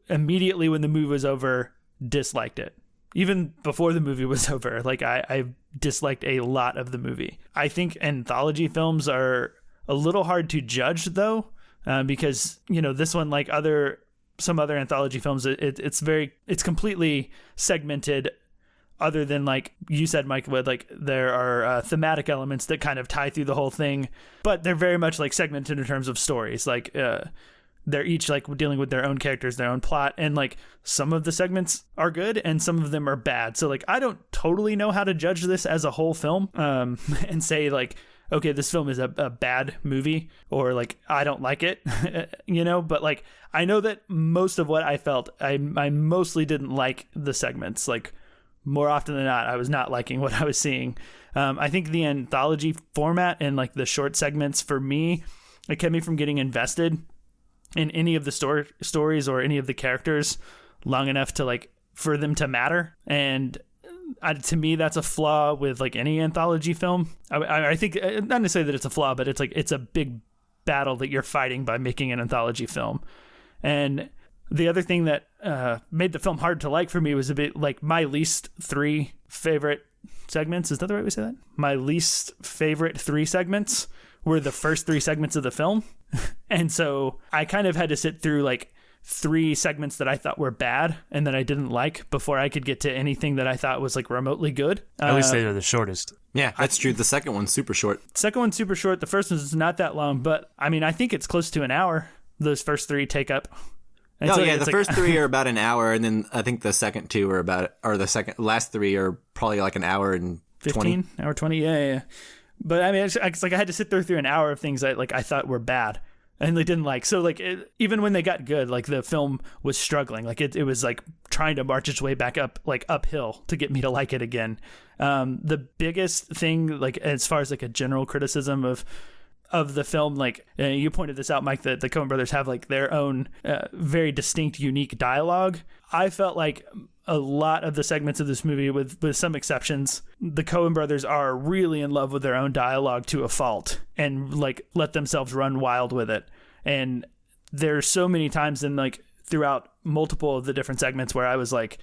immediately when the movie was over, disliked it. Even before the movie was over, I disliked a lot of the movie. I think anthology films are a little hard to judge, though, because, this one, some other anthology films, it's completely segmented other than like you said, Mike, with like there are thematic elements that kind of tie through the whole thing, but they're very much like segmented in terms of stories. Like they're each like dealing with their own characters, their own plot, and like some of the segments are good and some of them are bad. So like I don't totally know how to judge this as a whole film and say like, okay, this film is a bad movie or like I don't like it, but like I know that most of what I felt, I mostly didn't like the segments. Like more often than not, I was not liking what I was seeing. I think the anthology format and like the short segments for me, it kept me from getting invested in any of the stories or any of the characters long enough to like for them to matter. And to me, that's a flaw with like any anthology film. I think not to say that it's a flaw, but it's like it's a big battle that you're fighting by making an anthology film. And the other thing that made the film hard to like for me was a bit like my least 3 favorite segments. Is that the right way to say that? My least favorite 3 segments were the first 3 segments of the film. And so I kind of had to sit through like 3 segments that I thought were bad and that I didn't like before I could get to anything that I thought was like remotely good. At least they are the shortest. Yeah, that's true. The second one's super short. Second one's super short. The first one's not that long, but I mean, I think it's close to an hour. Those first 3 take up. And oh so yeah, it's the first 3 are about an hour, and then I think the second 2 are last 3 are probably like an hour and 15, hour 20. Yeah. But I mean, it's like I had to sit through an hour of things that like I thought were bad and they didn't like. So like even when they got good, like the film was struggling. Like it was like trying to march its way back up, like uphill to get me to like it again. The biggest thing, like as far as like a general criticism of the film, like you pointed this out, Mike, that the Coen Brothers have like their own very distinct, unique dialogue. I felt like a lot of the segments of this movie, with some exceptions, the Coen Brothers are really in love with their own dialogue to a fault and like let themselves run wild with it. And there's so many times in like throughout multiple of the different segments where I was like,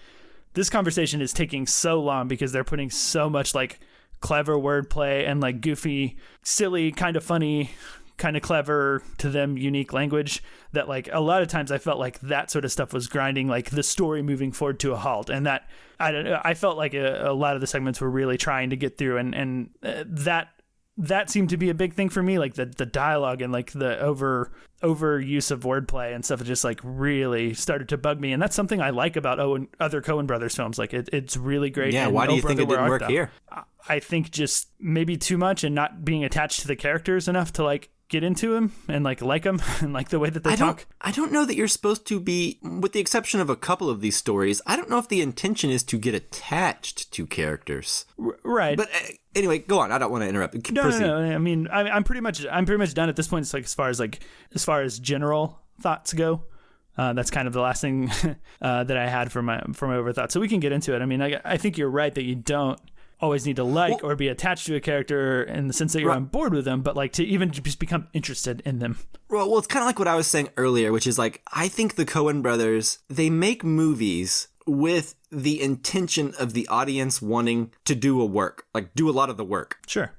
this conversation is taking so long because they're putting so much like clever wordplay and like goofy, silly, kind of funny, kind of clever to them unique language that like a lot of times I felt like that sort of stuff was grinding like the story moving forward to a halt. And that I felt like a lot of the segments were really trying to get through, and that seemed to be a big thing for me, like the dialogue and like the over use of wordplay and stuff just like really started to bug me. And that's something I like about other Coen Brothers films. Like it's really great. Yeah, and why do you think it didn't work here? I think just maybe too much and not being attached to the characters enough to like get into him and like them and like the way that they talk. I don't know that you're supposed to be, with the exception of a couple of these stories, I don't know if the intention is to get attached to characters. Right. But anyway, go on. I don't want to interrupt. No. I mean, I'm pretty much done at this point. It's like as far as general thoughts go. That's kind of the last thing that I had for my overthought. So we can get into it. I mean, I think you're right that you don't always need to or be attached to a character in the sense that you're on board with them, but like to even just become interested in them. Well, it's kind of like what I was saying earlier, which is like, I think the Coen Brothers, they make movies with the intention of the audience wanting to do a lot of the work. Sure.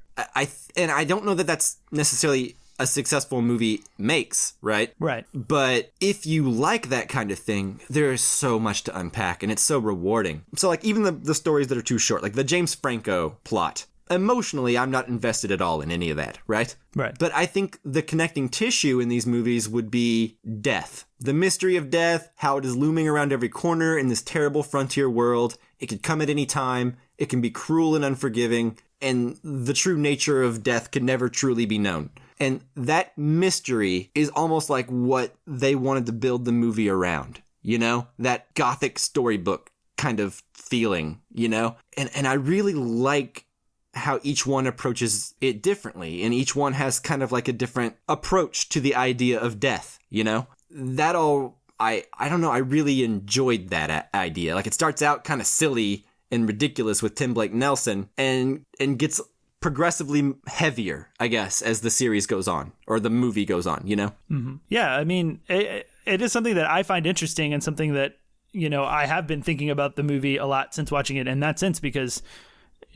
And I don't know that that's necessarily a successful movie makes, right? Right. But if you like that kind of thing, there's so much to unpack and it's so rewarding. So like even the stories that are too short, like the James Franco plot, emotionally, I'm not invested at all in any of that, right? Right. But I think the connecting tissue in these movies would be death. The mystery of death, how it is looming around every corner in this terrible frontier world. It could come at any time. It can be cruel and unforgiving. And the true nature of death can never truly be known. And that mystery is almost like what they wanted to build the movie around, you know? That gothic storybook kind of feeling, you know? And I really like how each one approaches it differently. And each one has kind of like a different approach to the idea of death, you know? That all, I don't know, I really enjoyed that idea. Like it starts out kind of silly and ridiculous with Tim Blake Nelson and gets progressively heavier, I guess, as the series goes on or the movie goes on, you know? Mm-hmm. Yeah, I mean, it is something that I find interesting and something that, you know, I have been thinking about the movie a lot since watching it in that sense, because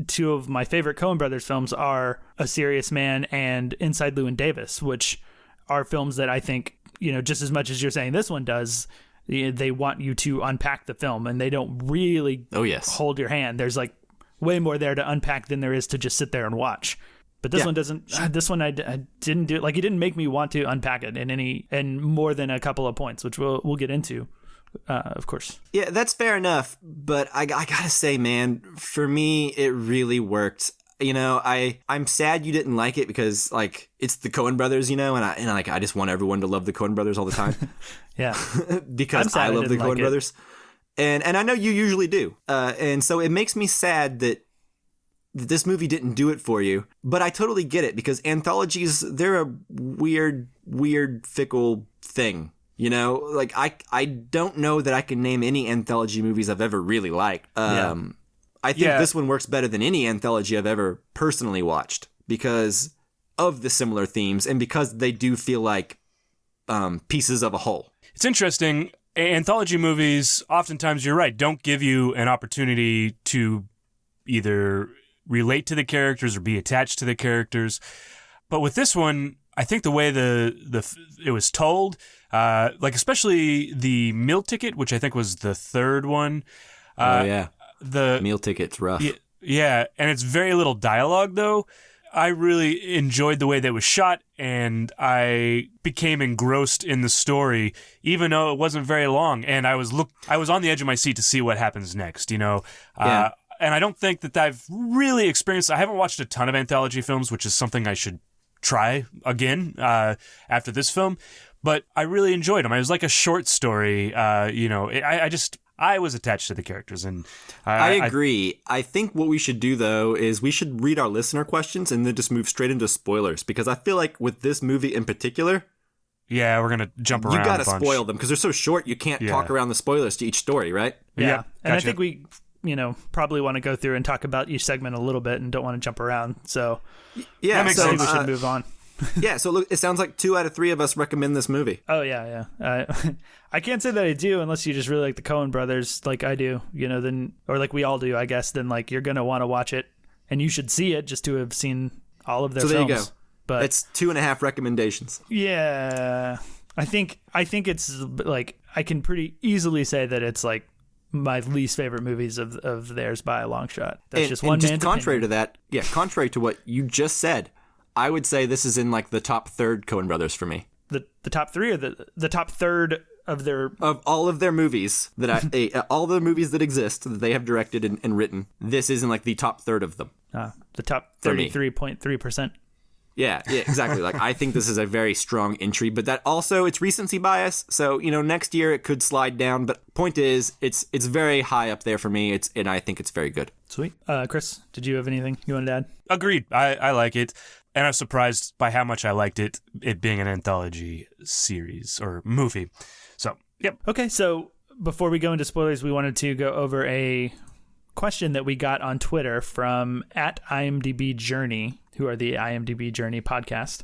2 of my favorite Coen Brothers films are A Serious Man and Inside Llewyn Davis, which are films that I think, you know, just as much as you're saying this one does, they want you to unpack the film, and they don't really hold your hand. There's like way more there to unpack than there is to just sit there and watch. But this one doesn't. This one I didn't do. Like, it didn't make me want to unpack it in more than a couple of points, which we'll get into, of course. Yeah, that's fair enough. But I gotta say, man, for me, it really worked. You know, I'm sad you didn't like it because, like, it's the Coen Brothers, you know, and I just want everyone to love the Coen Brothers all the time. Yeah, because I love the Coen Brothers, and I know you usually do, and so it makes me sad that this movie didn't do it for you. But I totally get it, because anthologies, they're a weird, fickle thing. You know, like I don't know that I can name any anthology movies I've ever really liked. I think this one works better than any anthology I've ever personally watched because of the similar themes and because they do feel like pieces of a whole. It's interesting. Anthology movies, oftentimes, you're right, don't give you an opportunity to either relate to the characters or be attached to the characters. But with this one, I think the way it was told, like especially the meal ticket, which I think was the third one. The meal ticket's rough. Yeah, and it's very little dialogue though. I really enjoyed the way that was shot, and I became engrossed in the story, even though it wasn't very long. And I was on the edge of my seat to see what happens next. You know. And I don't think that I've really experienced... I haven't watched a ton of anthology films, which is something I should try again after this film. But I really enjoyed them. It was like a short story. You know, I was attached to the characters. And I agree. I think what we should do, though, is we should read our listener questions and then just move straight into spoilers. Because I feel like with this movie in particular... Yeah, we're going to jump around. You got to spoil them because they're so short, you can't talk around the spoilers to each story, right? Yeah. And gotcha. I think we... probably want to go through and talk about each segment a little bit and don't want to jump around. So yeah, that makes sense. We should move on. Yeah, so look, it sounds like 2 out of 3 of us recommend this movie. Oh yeah. I can't say that I do unless you just really like the Coen Brothers, like I do. You know, then or like we all do, I guess. Then like you're gonna want to watch it, and you should see it just to have seen all of their films. So there you go. But it's 2.5 recommendations. Yeah, I think it's like I can pretty easily say that it's like my least favorite movies of theirs by a long shot. That's just one man's opinion. Contrary to that, contrary to what you just said, I would say this is in like the top third Coen Brothers for me. The top 3 or the top third of all of their movies that all the movies that exist that they have directed and written. This is in like the top third of them. The top 33.3%. Yeah, exactly. Like I think this is a very strong entry, but that also it's recency bias. So, you know, next year it could slide down, but point is it's very high up there for me. And I think it's very good. Sweet. Chris, did you have anything you wanted to add? Agreed. I like it. And I was surprised by how much I liked it being an anthology series or movie. So, yep. Okay, so before we go into spoilers, we wanted to go over a question that we got on Twitter from @IMDbJourney, who are the IMDb Journey podcast.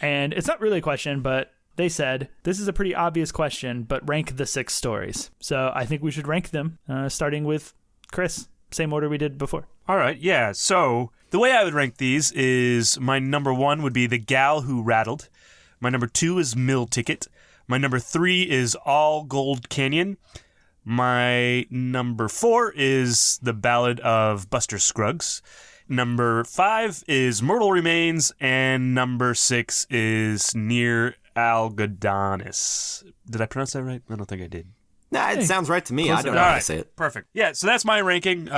And it's not really a question, but they said, this is a pretty obvious question, but rank the 6 stories. So I think we should rank them, starting with Chris. Same order we did before. All right, yeah. So the way I would rank these is my number 1 would be The Gal Who Rattled. My number 2 is Meal Ticket. My number 3 is All Gold Canyon. My number 4 is The Ballad of Buster Scruggs. Number 5 is Myrtle Remains, and number 6 is Near Algodonis. Did I pronounce that right? I don't think I did. Nah, it sounds right to me. I don't know how to say it. Perfect. Yeah, so that's my ranking.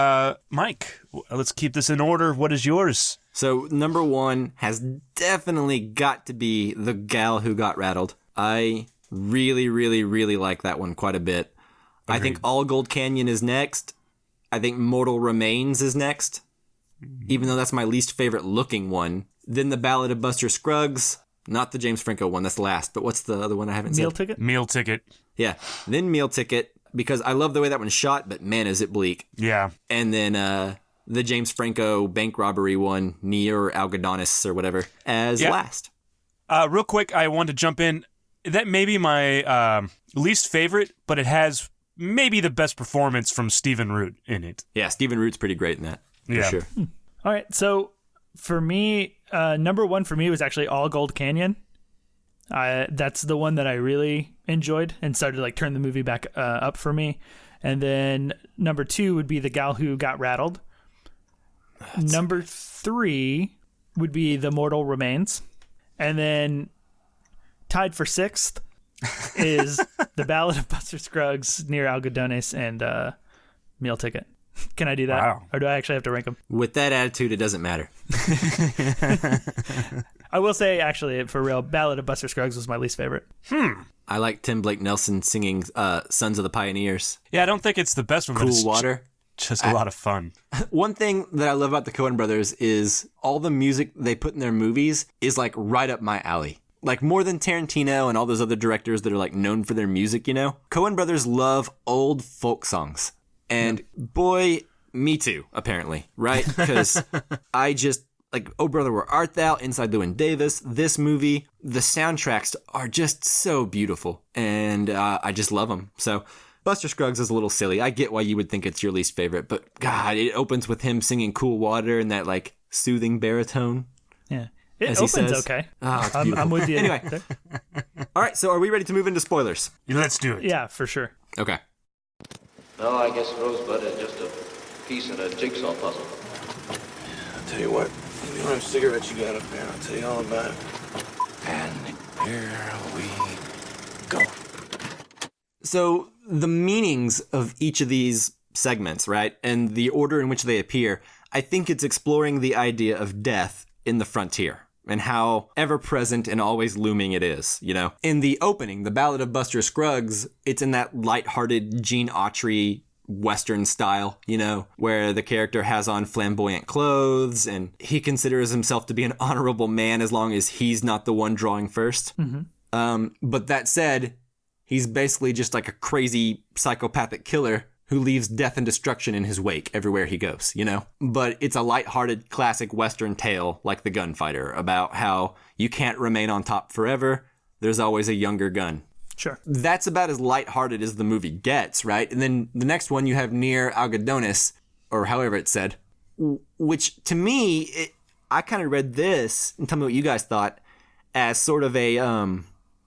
Mike, let's keep this in order. What is yours? So number 1 has definitely got to be The Gal Who Got Rattled. I really, really, really like that one quite a bit. Agreed. I think All Gold Canyon is next. I think Mortal Remains is next, even though that's my least favorite looking one. Then The Ballad of Buster Scruggs, not the James Franco one, that's last. But what's the other one I haven't said? Meal Ticket? Meal Ticket. Yeah. Then Meal Ticket, because I love the way that one's shot, but man, is it bleak. Yeah. And then the James Franco bank robbery one, Near Algodonis or whatever, as last. Real quick, I want to jump in. That may be my least favorite, but it has maybe the best performance from Stephen Root in it. Yeah, Stephen Root's pretty great in that, for sure. All right, so for me, number 1 for me was actually All Gold Canyon. That's the one that I really enjoyed and started to like turn the movie back up for me. And then number 2 would be The Gal Who Got Rattled. Number 3 would be The Mortal Remains. And then tied for 6th is The Ballad of Buster Scruggs, Near Algodones, and Meal Ticket. Can I do that? Wow. Or do I actually have to rank them? With that attitude, it doesn't matter. I will say, actually, for real, Ballad of Buster Scruggs was my least favorite. I like Tim Blake Nelson singing Sons of the Pioneers. Yeah, I don't think it's the best one, but Cool it's Water. just a lot of fun. One thing that I love about the Coen Brothers is all the music they put in their movies is like right up my alley. Like more than Tarantino and all those other directors that are like known for their music, you know? Coen Brothers love old folk songs. And boy, me too, apparently, right? Because I just, like, Oh Brother, Where Art Thou, Inside Llewyn Davis, this movie, the soundtracks are just so beautiful. And I just love them. So Buster Scruggs is a little silly. I get why you would think it's your least favorite. But God, it opens with him singing Cool Water and that, like, soothing baritone. Yeah. It As he opens says. okay. Oh, it's I'm beautiful. with you. Anyway. All right, so are we ready to move into spoilers? Let's do it. Yeah, for sure. Okay. No, I guess Rosebud is just a piece in a jigsaw puzzle. I'll tell you what, you know them cigarettes you got up there, I'll tell you all about it. And here we go. So the meanings of each of these segments, right, and the order in which they appear, I think it's exploring the idea of death in the frontier and how ever-present and always looming it is, you know? In the opening, The Ballad of Buster Scruggs, it's in that lighthearted Gene Autry Western style, you know, where the character has on flamboyant clothes and he considers himself to be an honorable man as long as he's not the one drawing first. But that said, he's basically just like a crazy psychopathic killer who leaves death and destruction in his wake everywhere he goes, you know? But it's a lighthearted classic Western tale like The Gunfighter about how you can't remain on top forever. There's always a younger gun. Sure. That's about as lighthearted as the movie gets, right? And then the next one you have Near Algodones, or however it's said, which to me, I kind of read this, and tell me what you guys thought, as sort of a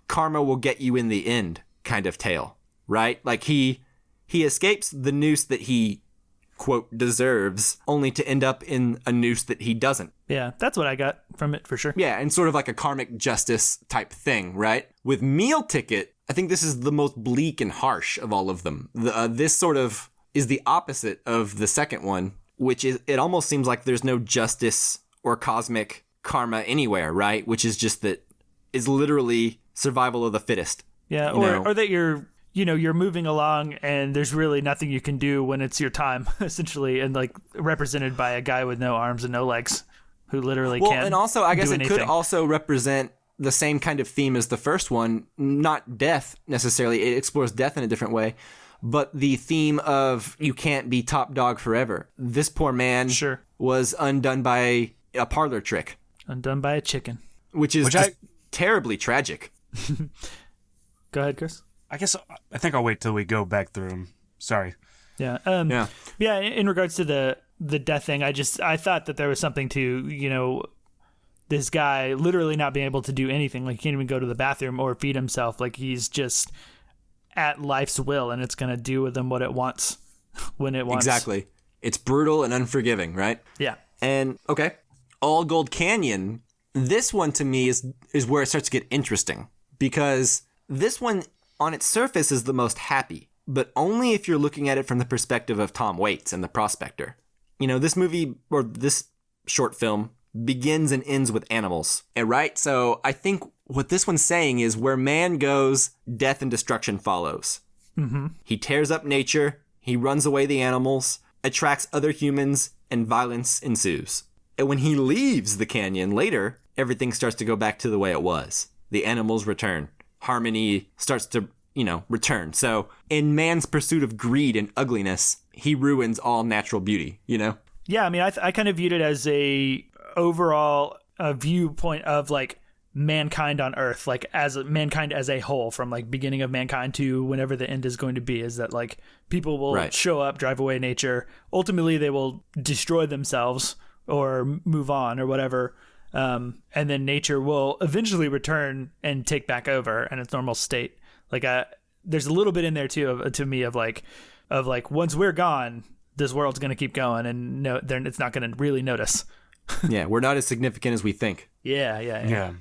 karma will get you in the end kind of tale, right? Like he escapes the noose that he, quote, deserves, only to end up in a noose that he doesn't. Yeah, that's what I got from it for sure. Yeah, and sort of like a karmic justice type thing, right? With Meal Ticket, I think this is the most bleak and harsh of all of them. This sort of is the opposite of the second one, which is, it almost seems like there's no justice or cosmic karma anywhere, right? Which is just that is literally survival of the fittest. Yeah, or that you're moving along and there's really nothing you can do when it's your time, essentially, and like represented by a guy with no arms and no legs who literally can't. Well, and also, I guess it anything. could also represent the same kind of theme as the first one, not death necessarily. It explores death in a different way, but the theme of you can't be top dog forever. This poor man was undone by a parlor trick. Undone by a chicken. Which is just terribly tragic. Go ahead, Chris. I think I'll wait till we go back through them. Sorry. Yeah. Yeah. In regards to the death thing, I thought that there was something to, this guy literally not being able to do anything. Like he can't even go to the bathroom or feed himself. Like he's just at life's will and it's going to do with him what it wants when it wants. Exactly. It's brutal and unforgiving, right? Yeah. And okay. All Gold Canyon. This one to me is where it starts to get interesting because this one on its surface is the most happy, but only if you're looking at it from the perspective of Tom Waits and the prospector. This movie or this short film begins and ends with animals, right? So I think what this one's saying is where man goes, death and destruction follows. Mm-hmm. He tears up nature, he runs away the animals, attracts other humans, and violence ensues. And when he leaves the canyon later, everything starts to go back to the way it was. The animals return. Harmony starts to, return. So in man's pursuit of greed and ugliness, he ruins all natural beauty, Yeah, I mean, I kind of viewed it as a overall viewpoint of like mankind on Earth, like as mankind as a whole, from like beginning of mankind to whenever the end is going to be, is that like people will show up, drive away nature. Ultimately, they will destroy themselves or move on or whatever. And then nature will eventually return and take back over in its normal state. Like there's a little bit in there too to me of like once we're gone, this world's going to keep going, and it's not going to really notice. Yeah, we're not as significant as we think. Yeah.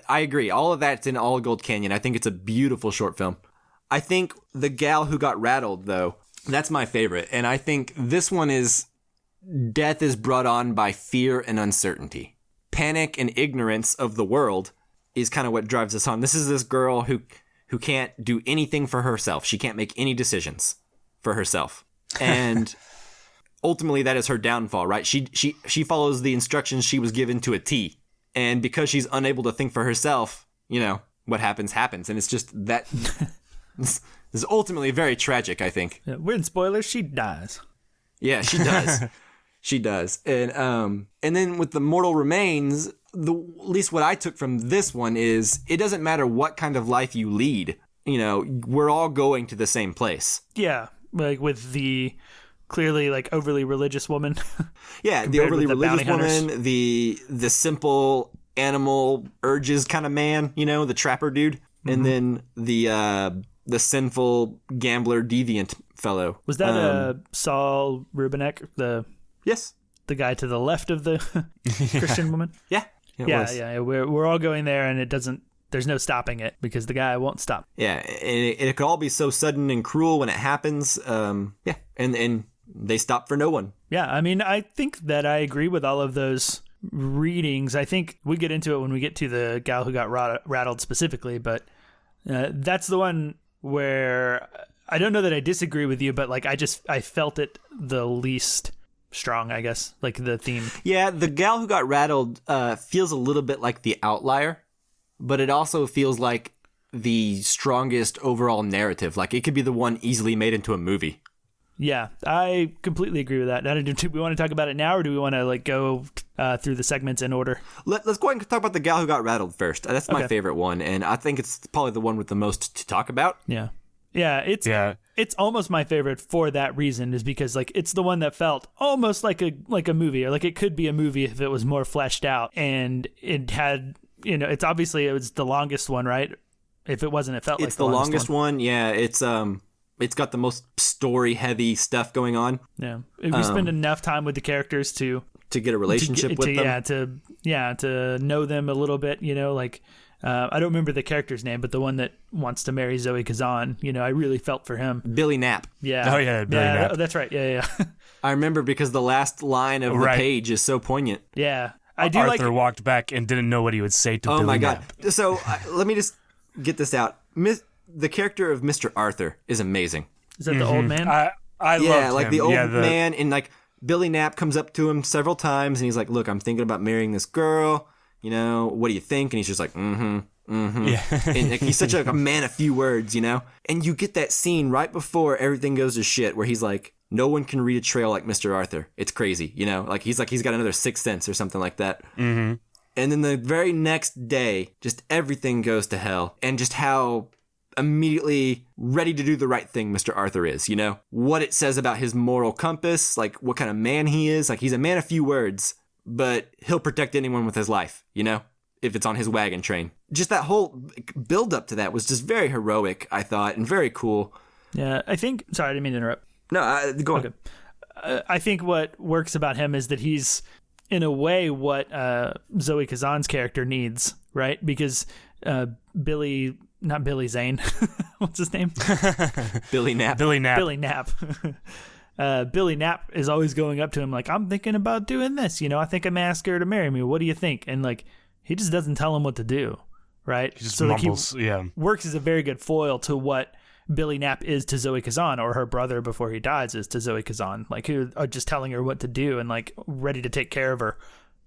I agree. All of that's in All Gold Canyon. I think it's a beautiful short film. I think The Gal Who Got Rattled, though, that's my favorite. And I think this one is death is brought on by fear and uncertainty. Panic and ignorance of the world is kind of what drives us on. This is this girl who can't do anything for herself. She can't make any decisions for herself. And ultimately that is her downfall, right? She follows the instructions she was given to a T. And because she's unable to think for herself, what happens. And it's just that this is ultimately very tragic, I think. Yeah, we're in spoilers. She dies. Yeah, she does. She does. And then with The Mortal Remains, at least what I took from this one is it doesn't matter what kind of life you lead. We're all going to the same place. Yeah, like with the clearly like overly religious woman. Yeah, the overly religious woman, the simple animal urges kind of man, the trapper dude, and then the sinful gambler deviant fellow. Was that Saul Rubinek, Yes, the guy to the left of the Christian woman? Yeah. Yeah. We're all going there, and there's no stopping it because the guy won't stop. Yeah, and it could all be so sudden and cruel when it happens. And they stop for no one. Yeah, I mean, I think that I agree with all of those readings. I think we get into it when we get to The Gal Who Got Rattled specifically, but that's the one where I don't know that I disagree with you, but like I felt it the least strong, I guess, like the theme. Yeah, The Gal Who Got Rattled feels a little bit like the outlier, but it also feels like the strongest overall narrative. Like it could be the one easily made into a movie. Yeah, I completely agree with that. Do we want to talk about it now, or do we want to like go through the segments in order? Let's go ahead and talk about The Gal Who Got Rattled first. That's my favorite one, and I think it's probably the one with the most to talk about. Yeah, it's almost my favorite for that reason, is because like it's the one that felt almost like a movie, or like it could be a movie if it was more fleshed out, and it had it's obviously it was the longest one, right? If it wasn't, it felt like it's the longest one. Yeah, it's got the most story-heavy stuff going on. Yeah, we spend enough time with the characters to get a relationship with them. To know them a little bit. I don't remember the character's name, but the one that wants to marry Zoe Kazan. I really felt for him. Billy Knapp. Yeah. Oh yeah, Billy Knapp. That's right. Yeah. I remember because the last line of the page is so poignant. Yeah, I do. Arthur walked back and didn't know what he would say to Billy my Knapp. God! So let me just get this out. The character of Mr. Arthur is amazing. Is that the old man? I loved like him. the old man, and like Billy Knapp comes up to him several times, and he's like, "Look, I'm thinking about marrying this girl. What do you think?" And he's just like, "Mm-hmm." Yeah. And like, he's such a man of few words, And you get that scene right before everything goes to shit, where he's like, "No one can read a trail like Mr. Arthur. It's crazy, Like he's got another sixth sense or something like that. Mm-hmm. And then the very next day, just everything goes to hell, and just how immediately ready to do the right thing Mr. Arthur is, what it says about his moral compass, like what kind of man he is. Like he's a man of few words, but he'll protect anyone with his life, if it's on his wagon train. Just that whole build up to that was just very heroic, I thought, and very cool. Yeah, I think, sorry, I didn't mean to interrupt. No, go on. Okay. I think what works about him is that he's in a way what Zoe Kazan's character needs, right? Because not Billy Zane. What's his name? Billy Knapp. Billy Knapp. Billy Knapp is always going up to him like, I'm thinking about doing this. I think I may ask her to marry me. What do you think? And like, he just doesn't tell him what to do, right? He just mumbles, works as a very good foil to what Billy Knapp is to Zoe Kazan, or her brother before he dies is to Zoe Kazan, like who are just telling her what to do and like ready to take care of her.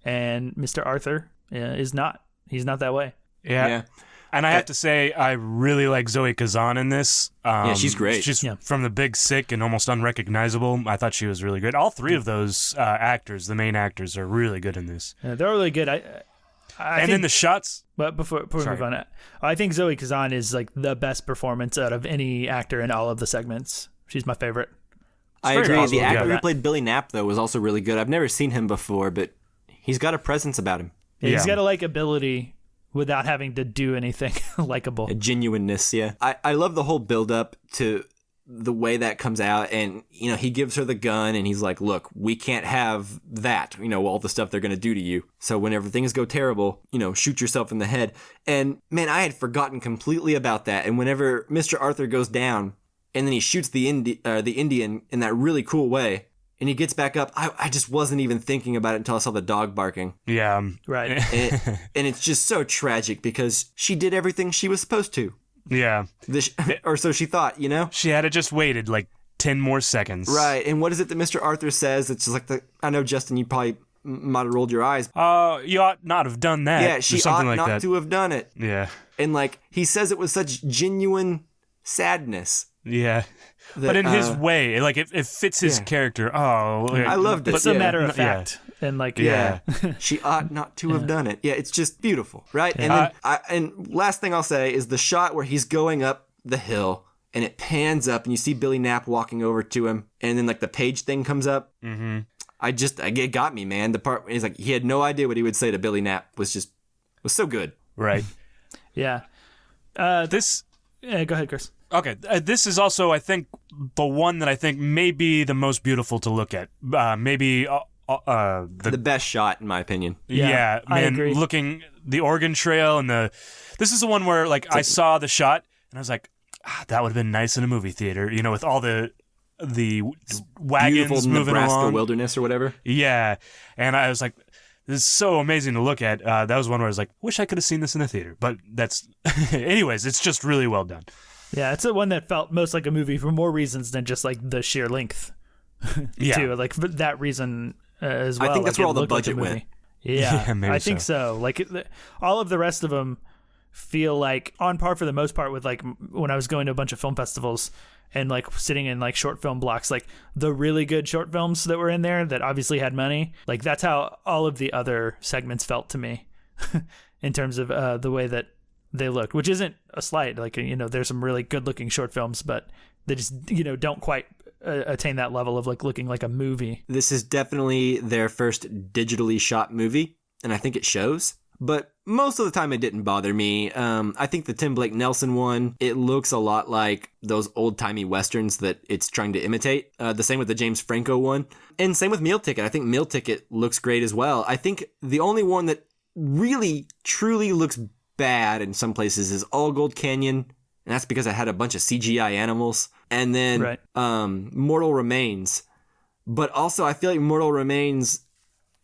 And Mr. Arthur is not. He's not that way. Yeah. And I have to say, I really like Zoe Kazan in this. Yeah, she's great. She's from The Big Sick and almost unrecognizable. I thought she was really good. All three of those actors, the main actors, are really good in this. Yeah, they're really good. I think, then the shots. But before we move on, I think Zoe Kazan is like the best performance out of any actor in all of the segments. She's my favorite. I agree. The actor who played Billy Knapp, though, was also really good. I've never seen him before, but he's got a presence about him. Yeah, he's got a likability without having to do anything likable. A genuineness, yeah. I love the whole build up to the way that comes out, and he gives her the gun and he's like, look, we can't have that, all the stuff they're going to do to you. So whenever things go terrible, shoot yourself in the head. And man, I had forgotten completely about that. And whenever Mr. Arthur goes down and then he shoots the Indian in that really cool way, and he gets back up, I just wasn't even thinking about it until I saw the dog barking. Yeah. Right. And it's just so tragic because she did everything she was supposed to. Yeah. Or so she thought, She had just waited like 10 more seconds. Right. And what is it that Mr. Arthur says? It's just like I know, Justin, you probably might have rolled your eyes. You ought not have done that. Yeah, she ought like not that. to have done it. Yeah. And he says it with such genuine sadness. Yeah. But in his way, it fits his character. Oh, I loved it. But so matter of fact. Yeah. And she ought not to have done it. Yeah, it's just beautiful, right? And then and last thing I'll say is the shot where he's going up the hill and it pans up and you see Billy Knapp walking over to him, and then the page thing comes up. Mm-hmm. It got me, man. The part he's he had no idea what he would say to Billy Knapp was so good. Right. Yeah. Go ahead, Chris. Okay, this is also, I think, the one that I think may be the most beautiful to look at. Maybe the best shot, in my opinion. Yeah, I agree. Looking the Oregon Trail and this is the one where I saw the shot and I was like, that would have been nice in a movie theater, with all the wagons beautiful moving Nebraska along. wilderness or whatever. Yeah, and I was like, this is so amazing to look at. That was one where I was like, wish I could have seen this in the theater. But that's, anyways, it's just really well done. Yeah, it's the one that felt most like a movie for more reasons than just the sheer length. Yeah, too. For that reason as well. I think that's where all the budget went. Yeah, maybe I think so. All of the rest of them feel on par for the most part with when I was going to a bunch of film festivals and sitting in short film blocks, the really good short films that were in there that obviously had money. That's how all of the other segments felt to me in terms of the way that they looked, which isn't a slight. There's some really good looking short films, but they just don't quite attain that level of looking like a movie. This is definitely their first digitally shot movie, and I think it shows. But most of the time it didn't bother me. I think the Tim Blake Nelson one, it looks a lot like those old-timey westerns that it's trying to imitate. The same with the James Franco one. And same with Meal Ticket. I think Meal Ticket looks great as well. I think the only one that really, truly looks bad in some places is All Gold Canyon, and that's because I had a bunch of CGI animals. And then Mortal Remains. But also I feel like Mortal Remains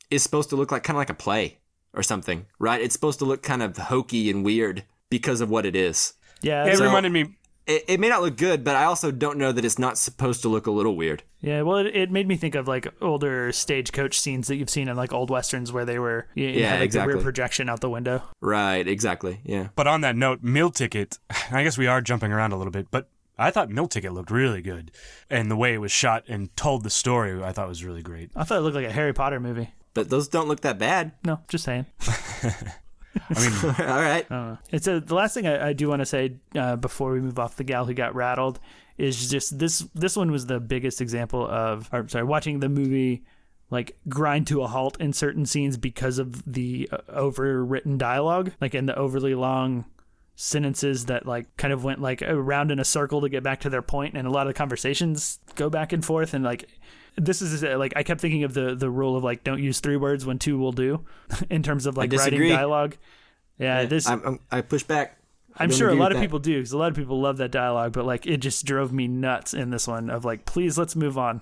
is supposed to look kind of like a play or something, right? It's supposed to look kind of hokey and weird because of what it is. Yeah, it reminded me. It may not look good, but I also don't know that it's not supposed to look a little weird. Yeah, well, it made me think of older stagecoach scenes that you've seen in old westerns where they were had exactly. the rear projection out the window. Right, exactly. Yeah. But on that note, Meal Ticket, I guess we are jumping around a little bit, but I thought Meal Ticket looked really good, and the way it was shot and told the story, I thought was really great. I thought it looked like a Harry Potter movie. But those don't look that bad. No, just saying. I mean, all right. It's the last thing I do want to say before we move off the gal who got rattled is just this one was the biggest example of watching the movie grind to a halt in certain scenes because of the overwritten dialogue, in the overly long sentences that kind of went around in a circle to get back to their point, and a lot of conversations go back and forth, and this is I kept thinking of the rule of don't use 3 words when 2 will do in terms of writing dialogue. Yeah, this I push back. I'm sure a lot of people do, because a lot of people love that dialogue, but it just drove me nuts in this one of please, let's move on.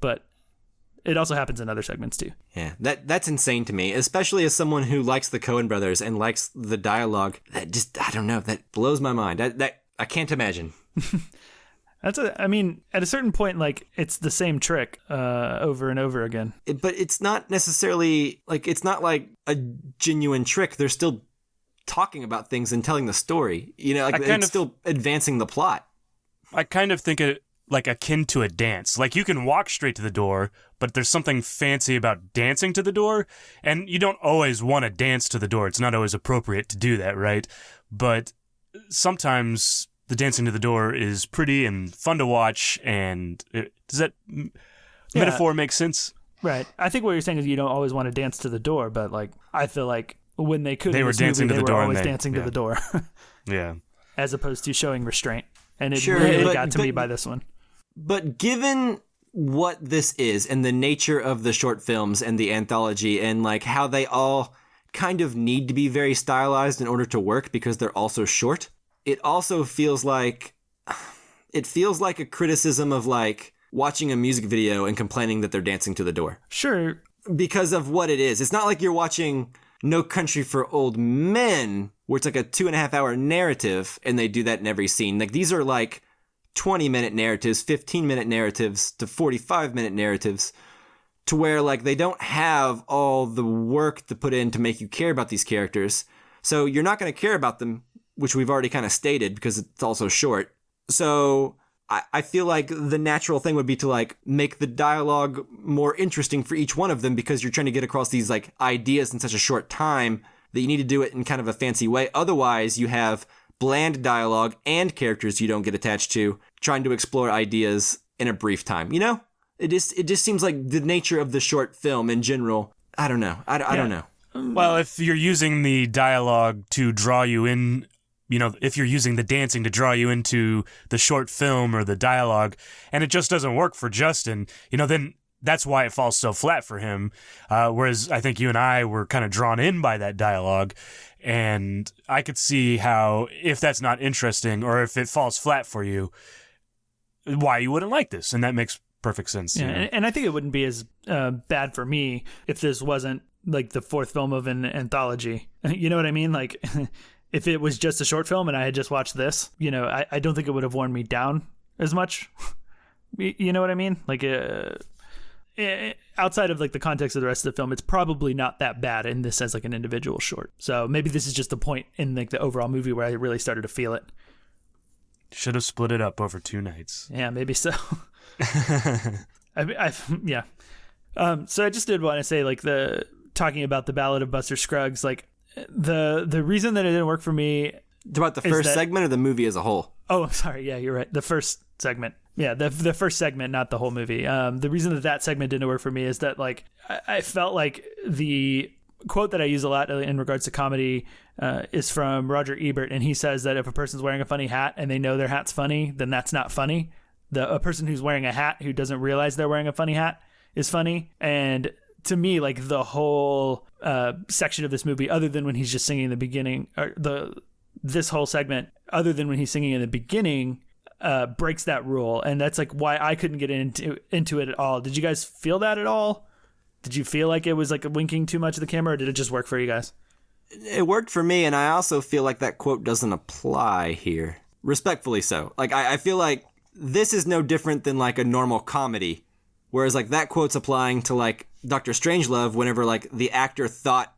But it also happens in other segments too. Yeah, that's insane to me, especially as someone who likes the Coen Brothers and likes the dialogue. That just, I don't know, that blows my mind. That I can't imagine. At a certain point, it's the same trick over and over again. But it's not necessarily, it's not like a genuine trick. They're still talking about things and telling the story. It's still advancing the plot. I kind of think it akin to a dance. You can walk straight to the door, but there's something fancy about dancing to the door, and you don't always want to dance to the door. It's not always appropriate to do that, right? But sometimes the dancing to the door is pretty and fun to watch, and does that metaphor make sense? Right. I think what you're saying is you don't always want to dance to the door, but I feel when they could. They in were this dancing movie, to the they door were and always they- dancing to yeah. the door, Yeah. as opposed to showing restraint. And it Sure, really but- got to me by this one. But given what this is and the nature of the short films and the anthology and like how they all kind of need to be very stylized in order to work because they're also short, it also feels like a criticism of like watching a music video and complaining that they're dancing to the door. Sure. Because of what it is. It's not like you're watching No Country for Old Men, where it's like a 2.5 hour narrative and they do that in every scene. Like these are like 20-minute narratives, 15-minute narratives to 45-minute narratives, to where like they don't have all the work to put in to make you care about these characters. So you're not going to care about them, which we've already kind of stated because it's also short. So I feel like the natural thing would be to like make the dialogue more interesting for each one of them, because you're trying to get across these like ideas in such a short time that you need to do it in kind of a fancy way. Otherwise, you have bland dialogue and characters you don't get attached to trying to explore ideas in a brief time. You know, it just seems like the nature of the short film in general. I don't know. I don't know. Well, if you're using the dialogue to draw you in, you know, if you're using the dancing to draw you into the short film or the dialogue, and it just doesn't work for Justin, you know, then that's why it falls so flat for him. Whereas I think you and I were kind of drawn in by that dialogue. And I could see how, if that's not interesting or if it falls flat for you, why you wouldn't like this. And that makes perfect sense. Yeah, you know? and I think it wouldn't be as bad for me if this wasn't like the fourth film of an anthology. You know what I mean? Like, if it was just a short film and I had just watched this, you know, I don't think it would have worn me down as much. You know what I mean? Like, outside of like the context of the rest of the film, it's probably not that bad in this as like an individual short. So maybe this is just the point in like the overall movie where I really started to feel it. Should have split it up over 2 nights. Yeah, maybe so. Yeah. So I just did want to say, like, talking about the Ballad of Buster Scruggs, like the reason that it didn't work for me. About the first segment or the movie as a whole? Oh, I'm sorry. Yeah, you're right. The first segment. Yeah, the first segment, not the whole movie. The reason that segment didn't work for me is that, like, I felt like the quote that I use a lot in regards to comedy is from Roger Ebert, and he says that if a person's wearing a funny hat and they know their hat's funny, then that's not funny. A person who's wearing a hat who doesn't realize they're wearing a funny hat is funny. And to me, like, the whole section of this movie, other than when he's just singing in the beginning, or this whole segment, other than when he's singing in the beginning, breaks that rule. And that's like why I couldn't get into it at all. Did you guys feel that at all? Did you feel like it was like winking too much at the camera, or did it just work for you guys? It worked for me, and I also feel like that quote doesn't apply here. Respectfully so. Like, I feel like this is no different than like a normal comedy, whereas like that quote's applying to like Dr. Strangelove whenever like the actor thought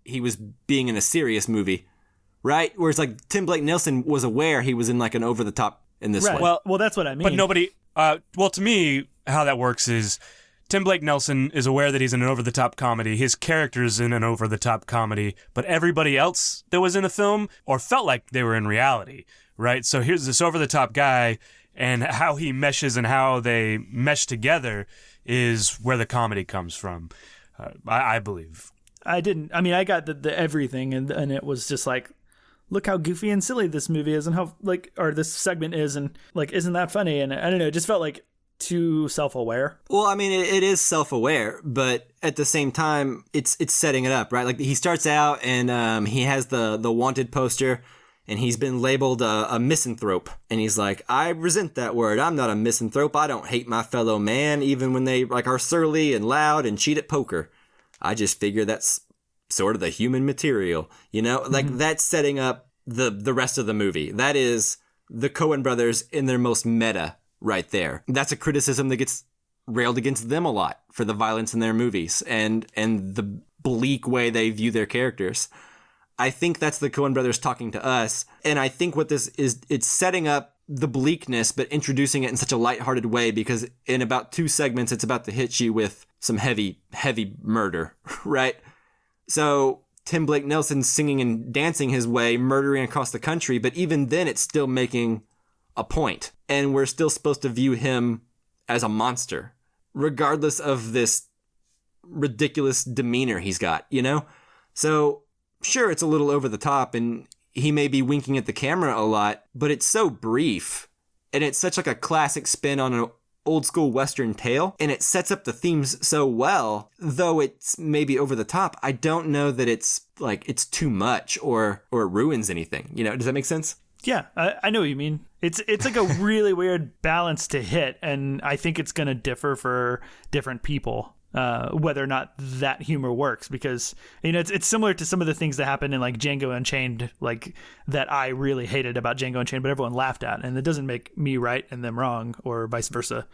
he was being in a serious movie, right? Whereas like Tim Blake Nelson was aware he was in like an over the top in this right. one. Well, that's what I mean. But nobody, well, to me, how that works is Tim Blake Nelson is aware that he's in an over-the-top comedy. His character's in an over-the-top comedy, but everybody else that was in the film or felt like they were in reality, right? So here's this over-the-top guy, and how he meshes and how they mesh together is where the comedy comes from, I believe. I got the everything, and it was just like, look how goofy and silly this movie is, and how or this segment is, and like, isn't that funny? And I don't know, it just felt like too self-aware. Well, I mean, it is self-aware, but at the same time, it's setting it up, right? Like, he starts out and he has the wanted poster, and he's been labeled a misanthrope, and he's like, I resent that word. I'm not a misanthrope. I don't hate my fellow man, even when they like are surly and loud and cheat at poker. I just figure that's sort of the human material, you know? Like, that's setting up the rest of the movie. That is the Coen brothers in their most meta right there. That's a criticism that gets railed against them a lot for the violence in their movies and the bleak way they view their characters. I think that's the Coen brothers talking to us, and I think what this is, it's setting up the bleakness but introducing it in such a lighthearted way, because in about 2 segments it's about to hit you with some heavy murder, right? So Tim Blake Nelson singing and dancing his way, murdering across the country, but even then it's still making a point, and we're still supposed to view him as a monster, regardless of this ridiculous demeanor he's got, you know? So sure, it's a little over the top and he may be winking at the camera a lot, but it's so brief and it's such like a classic spin on an old school Western tale, and it sets up the themes so well, though it's maybe over the top. I don't know that it's too much or ruins anything. You know, does that make sense? Yeah, I know what you mean. It's like a really weird balance to hit, and I think it's going to differ for different people, whether or not that humor works, because, you know, it's similar to some of the things that happen in like Django Unchained, like that I really hated about Django Unchained, but everyone laughed at, and it doesn't make me right and them wrong, or vice versa.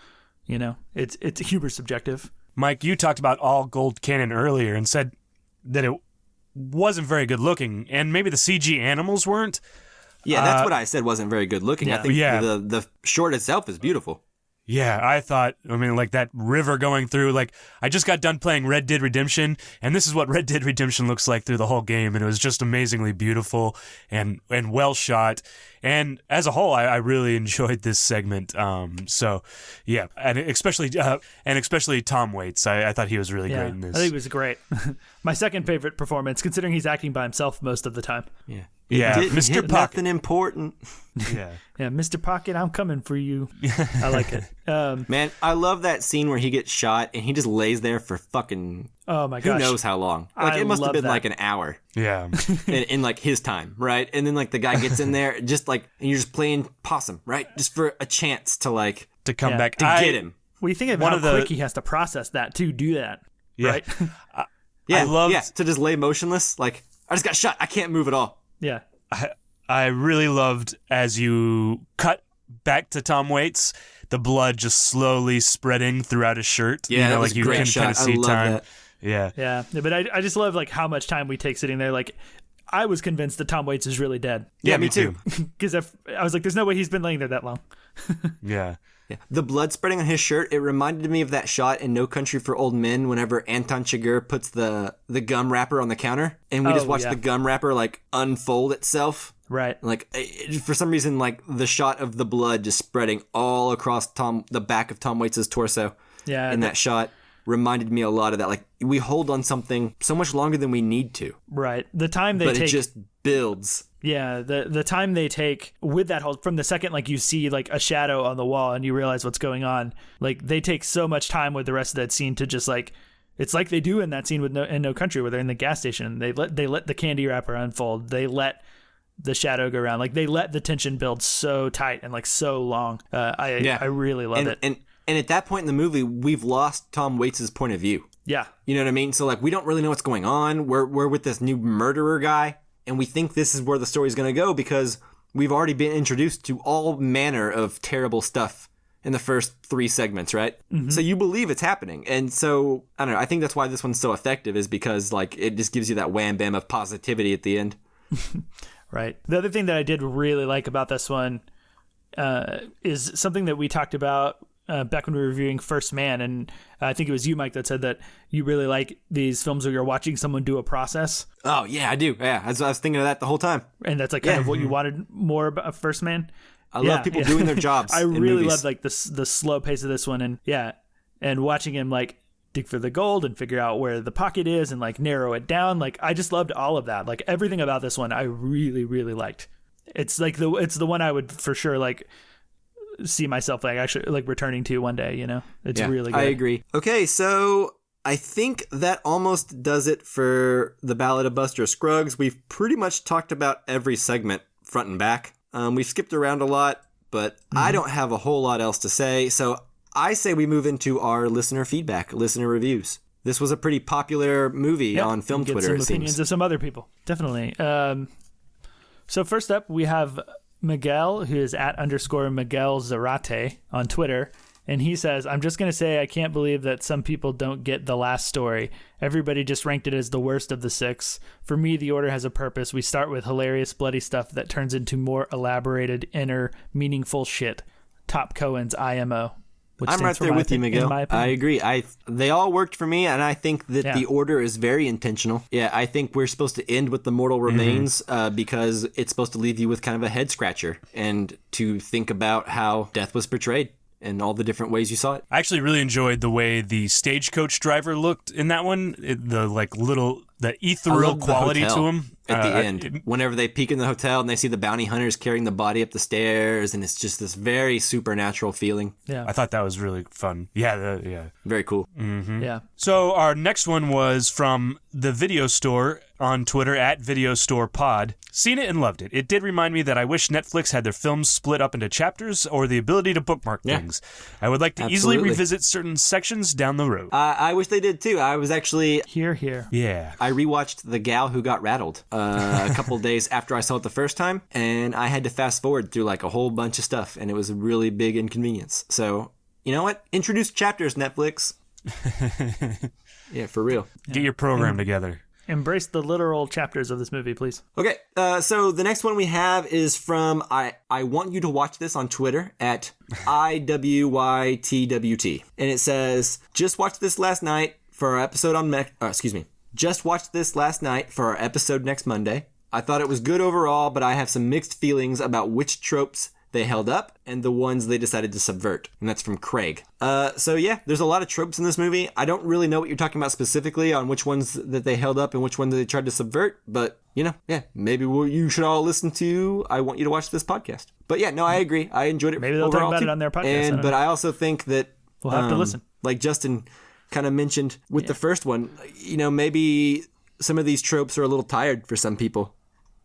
You know, it's humor subjective. Mike, you talked about All Gold Canon earlier and said that it wasn't very good looking, and maybe the CG animals weren't. Yeah, that's what I said wasn't very good looking. Yeah. I think the short itself is beautiful. Yeah, I mean, like that river going through, like I just got done playing Red Dead Redemption, and this is what Red Dead Redemption looks like through the whole game, and it was just amazingly beautiful and well shot. And as a whole, I really enjoyed this segment. So yeah, and especially Tom Waits. I thought he was really great in this. I think he was great. My second favorite performance, considering he's acting by himself most of the time. Yeah, Mr. Pocket. Nothing important. Yeah, Mr. Pocket, I'm coming for you. I like it. Man, I love that scene where he gets shot and he just lays there for fucking oh my gosh, who knows how long. Like it must have been like an hour. Yeah, in like his time, right? And then like the guy gets in there, just like, and you're just playing possum, right? Just for a chance to come back to get him. Well, you think of how quick he has to process that to do that, right? To just lay motionless. Like, I just got shot. I can't move at all. Yeah. I really loved as you cut back to Tom Waits, the blood just slowly spreading throughout his shirt. Yeah, that was like you great can shot. kind of see I love time. that. Yeah, but I just love like how much time we take sitting there. Like, I was convinced that Tom Waits is really dead. Yeah, me too. Because I was like, there's no way he's been laying there that long. Yeah. The blood spreading on his shirt, it reminded me of that shot in No Country for Old Men whenever Anton Chigurh puts the gum wrapper on the counter, and we just watch the gum wrapper like unfold itself. Right. Like, for some reason, like the shot of the blood just spreading all across the back of Tom Waits' torso. Yeah. In that shot reminded me a lot of that. Like, we hold on something so much longer than we need to. Right. The time they take, it just builds. Yeah, the time they take with that hold, from the second like you see like a shadow on the wall and you realize what's going on, like they take so much time with the rest of that scene to just like, it's like they do in that scene with No Country where they're in the gas station. They let the candy wrapper unfold. They let the shadow go around. Like they let the tension build so tight and like so long. I really love it. And at that point in the movie, we've lost Tom Waits' point of view. Yeah, you know what I mean. So like we don't really know what's going on. We're with this new murderer guy. And we think this is where the story's going to go because we've already been introduced to all manner of terrible stuff in the first 3 segments, right? Mm-hmm. So you believe it's happening. And so, I don't know, I think that's why this one's so effective is because like it just gives you that wham bam of positivity at the end. Right. The other thing that I did really like about this one is something that we talked about back when we were reviewing First Man, and I think it was you, Mike, that said that you really like these films where you're watching someone do a process. Oh, yeah, I do. Yeah, I was thinking of that the whole time. And that's like kind of what you wanted more about First Man. I love people doing their jobs. I really love like the slow pace of this one, and watching him like dig for the gold and figure out where the pocket is and like narrow it down. Like I just loved all of that. Like everything about this one, I really, really liked. It's like it's the one I would for sure like see myself like actually like returning to one day, you know. It's really good. I agree. Okay, so I think that almost does it for the Ballad of Buster Scruggs. We've pretty much talked about every segment front and back. We've skipped around a lot, but I don't have a whole lot else to say, so I say we move into our listener feedback, listener reviews. This was a pretty popular movie on Film Twitter, it seems. Opinions of some other people, definitely. So first up, we have Miguel, who is at _Miguel Zarate on Twitter, and he says, I'm just going to say I can't believe that some people don't get the last story. Everybody just ranked it as the worst of the 6. For me, the order has a purpose. We start with hilarious, bloody stuff that turns into more elaborated, inner, meaningful shit. Top Coen's IMO. I'm right there with you, Miguel. I agree. They all worked for me, and I think that the order is very intentional. Yeah, I think we're supposed to end with The Mortal Remains because it's supposed to leave you with kind of a head scratcher and to think about how death was portrayed and all the different ways you saw it. I actually really enjoyed the way the stagecoach driver looked in that one. The ethereal quality to him. at the end. Whenever they peek in the hotel and they see the bounty hunters carrying the body up the stairs, and it's just this very supernatural feeling. Yeah. I thought that was really fun. Yeah. Very cool. Mm-hmm. Yeah. So our next one was from the Video Store on Twitter at Video Store Pod. Seen it and loved it. It did remind me that I wish Netflix had their films split up into chapters or the ability to bookmark things. I would like to easily revisit certain sections down the road. I wish they did too. I was actually here. Yeah. I rewatched The Gal Who Got Rattled a couple days after I saw it the first time, and I had to fast forward through like a whole bunch of stuff, and it was a really big inconvenience. So, you know what? Introduce chapters, Netflix. Yeah, for real. Get your program together. Embrace the literal chapters of this movie, please. Okay, so the next one we have is from I want you to watch this on Twitter at IWYTWT. And it says, just watched this last night for our episode on Just watched this last night for our episode next Monday. I thought it was good overall, but I have some mixed feelings about which tropes they held up and the ones they decided to subvert. And that's from Craig. So yeah, there's a lot of tropes in this movie. I don't really know what you're talking about specifically on which ones that they held up and which ones they tried to subvert, but maybe you should all listen to I Want You to Watch This podcast. But yeah, no, I agree. I enjoyed it. Maybe they'll talk about it on their podcast. But I also think that we'll have to listen. Like Justin kind of mentioned with the first one, maybe some of these tropes are a little tired for some people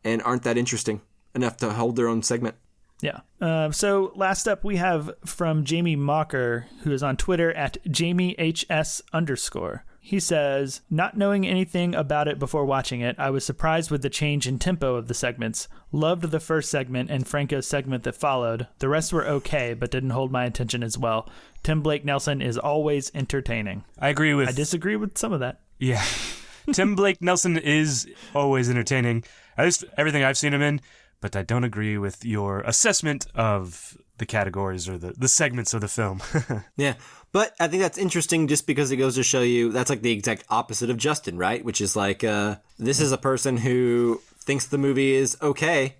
and aren't that interesting enough to hold their own segment. Yeah. So last up we have from Jamie Mocker, who is on Twitter at JamieHS_. He says, not knowing anything about it before watching it, I was surprised with the change in tempo of the segments. Loved the first segment and Franco's segment that followed. The rest were okay, but didn't hold my attention as well. Tim Blake Nelson is always entertaining. I disagree with some of that. Yeah. Tim Blake Nelson is always entertaining. At least everything I've seen him in. But I don't agree with your assessment of the categories or the segments of the film. Yeah, but I think that's interesting just because it goes to show you that's like the exact opposite of Justin, right? Which is like, this is a person who thinks the movie is okay,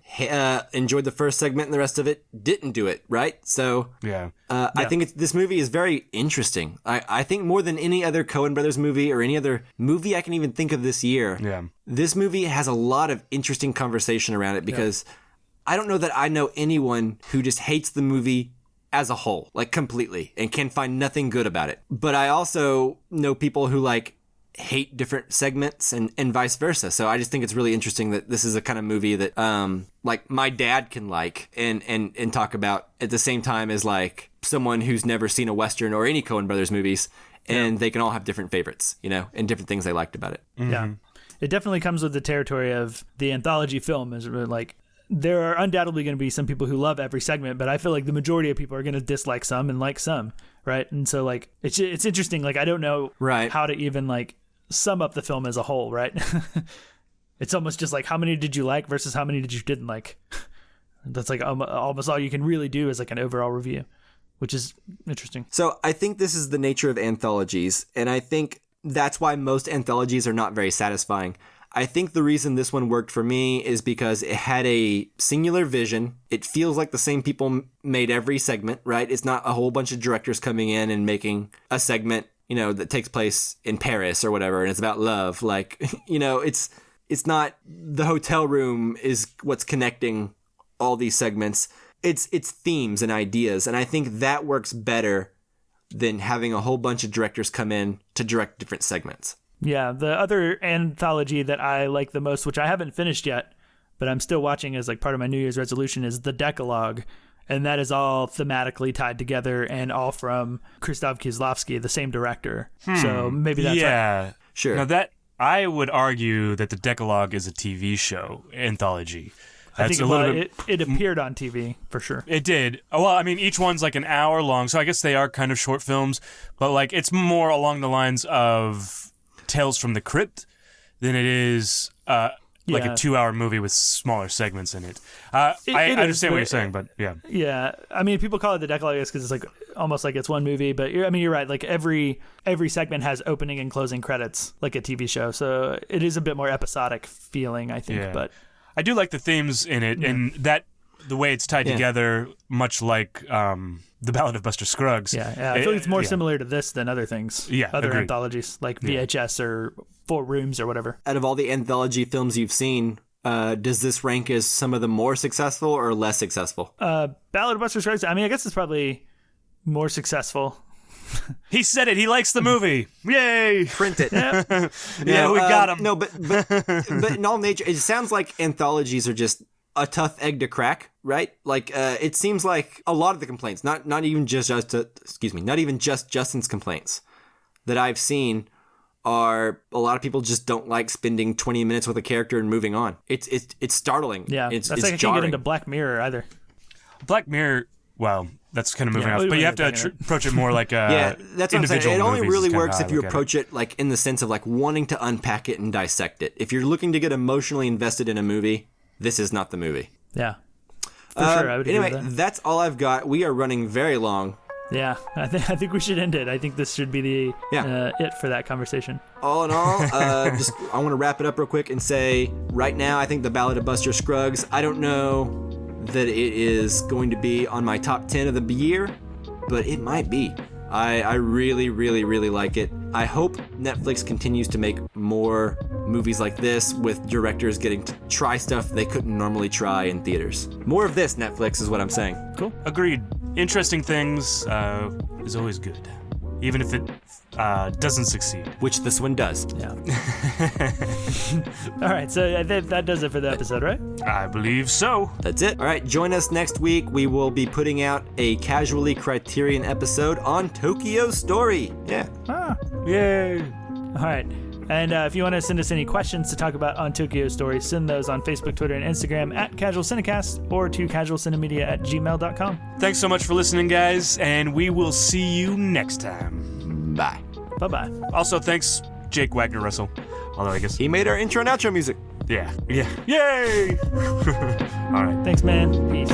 enjoyed the first segment and the rest of it didn't do it, right? So yeah. I think this movie is very interesting. I think more than any other Coen Brothers movie or any other movie I can even think of this year, this movie has a lot of interesting conversation around it because I don't know that I know anyone who just hates the movie as a whole, like completely, and can find nothing good about it. But I also know people who like hate different segments and vice versa. So I just think it's really interesting that this is a kind of movie that like my dad can like and talk about at the same time as like someone who's never seen a Western or any Coen Brothers movies, and they can all have different favorites, and different things they liked about it. Mm-hmm. Yeah. It definitely comes with the territory of the anthology film is really like there are undoubtedly going to be some people who love every segment, but I feel like the majority of people are going to dislike some and like some, right? And so like it's interesting. Like I don't know how to even like sum up the film as a whole, right? It's almost just like how many did you like versus how many did you didn't like. That's like almost all you can really do is like an overall review, which is interesting. So I think this is the nature of anthologies, and I think that's why most anthologies are not very satisfying. I think the reason this one worked for me is because it had a singular vision. It feels like the same people made every segment, right? It's not a whole bunch of directors coming in and making a segment, that takes place in Paris or whatever, and it's about love. Like, it's not the hotel room is what's connecting all these segments. It's themes and ideas, and I think that works better than having a whole bunch of directors come in to direct different segments. Yeah, the other anthology that I like the most, which I haven't finished yet, but I'm still watching as like part of my New Year's resolution, is The Decalogue. And that is all thematically tied together and all from Krzysztof Kieslowski, the same director. So maybe that's sure. Now that I would argue that The Decalogue is a TV show anthology. I think it appeared on TV for sure. It did. Well, I mean, each one's like an hour long, so I guess they are kind of short films, but like it's more along the lines of Tales from the Crypt than it is like a 2-hour movie with smaller segments in it. I understand what you're saying, but yeah. Yeah. I mean, people call it The Decalogue because it's like almost like it's one movie, but you're right. Like every segment has opening and closing credits like a TV show. So it is a bit more episodic feeling, I think. Yeah. But I do like the themes in it and that the way it's tied together, much like the Ballad of Buster Scruggs. Yeah. I feel like it's more similar to this than other things. Yeah, other agreed. Anthologies like VHS or 4 Rooms or whatever. Out of all the anthology films you've seen, does this rank as some of the more successful or less successful? Ballad of Buster Scruggs, I mean, I guess it's probably more successful. He said it. He likes the movie. Yay! Print it. Yeah, we got him. No, but in all nature, it sounds like anthologies are just a tough egg to crack, right? Like, it seems like a lot of the complaints, not even just Justin's complaints that I've seen are a lot of people just don't like spending 20 minutes with a character and moving on. It's startling. Yeah, it's like I can't get into Black Mirror either. Black Mirror, well, that's kind of moving off, but you have to approach it more like yeah, that's what I'm saying. It only really works if you approach it. it like in the sense of like wanting to unpack it and dissect it. If you're looking to get emotionally invested in a movie, this is not the movie. Yeah, for sure. I would agree with that. That's all I've got. We are running very long. Yeah, I think we should end it. I think this should be the it for that conversation. All in all, I want to wrap it up real quick and say right now I think The Ballad of Buster Scruggs, I don't know that it is going to be on my top 10 of the year, but it might be. I really, really, really like it. I hope Netflix continues to make more movies like this with directors getting to try stuff they couldn't normally try in theaters. More of this, Netflix, is what I'm saying. Cool. Agreed. Interesting things is always good, even if it doesn't succeed. Which this one does. Yeah. All right, so that does it for the episode, right? I believe so. That's it. All right, join us next week. We will be putting out a Casually Criterion episode on Tokyo Story. Yeah. Yay. All right. And if you want to send us any questions to talk about on Tokyo Story, send those on Facebook, Twitter, and Instagram at casualcinecast or to casualcinemedia@gmail.com. Thanks so much for listening, guys, and we will see you next time. Bye. Bye-bye. Also, thanks, Jake Wagner Russell. Although I guess he made our intro and outro music. Yeah. Yay! All right. Thanks, man. Peace.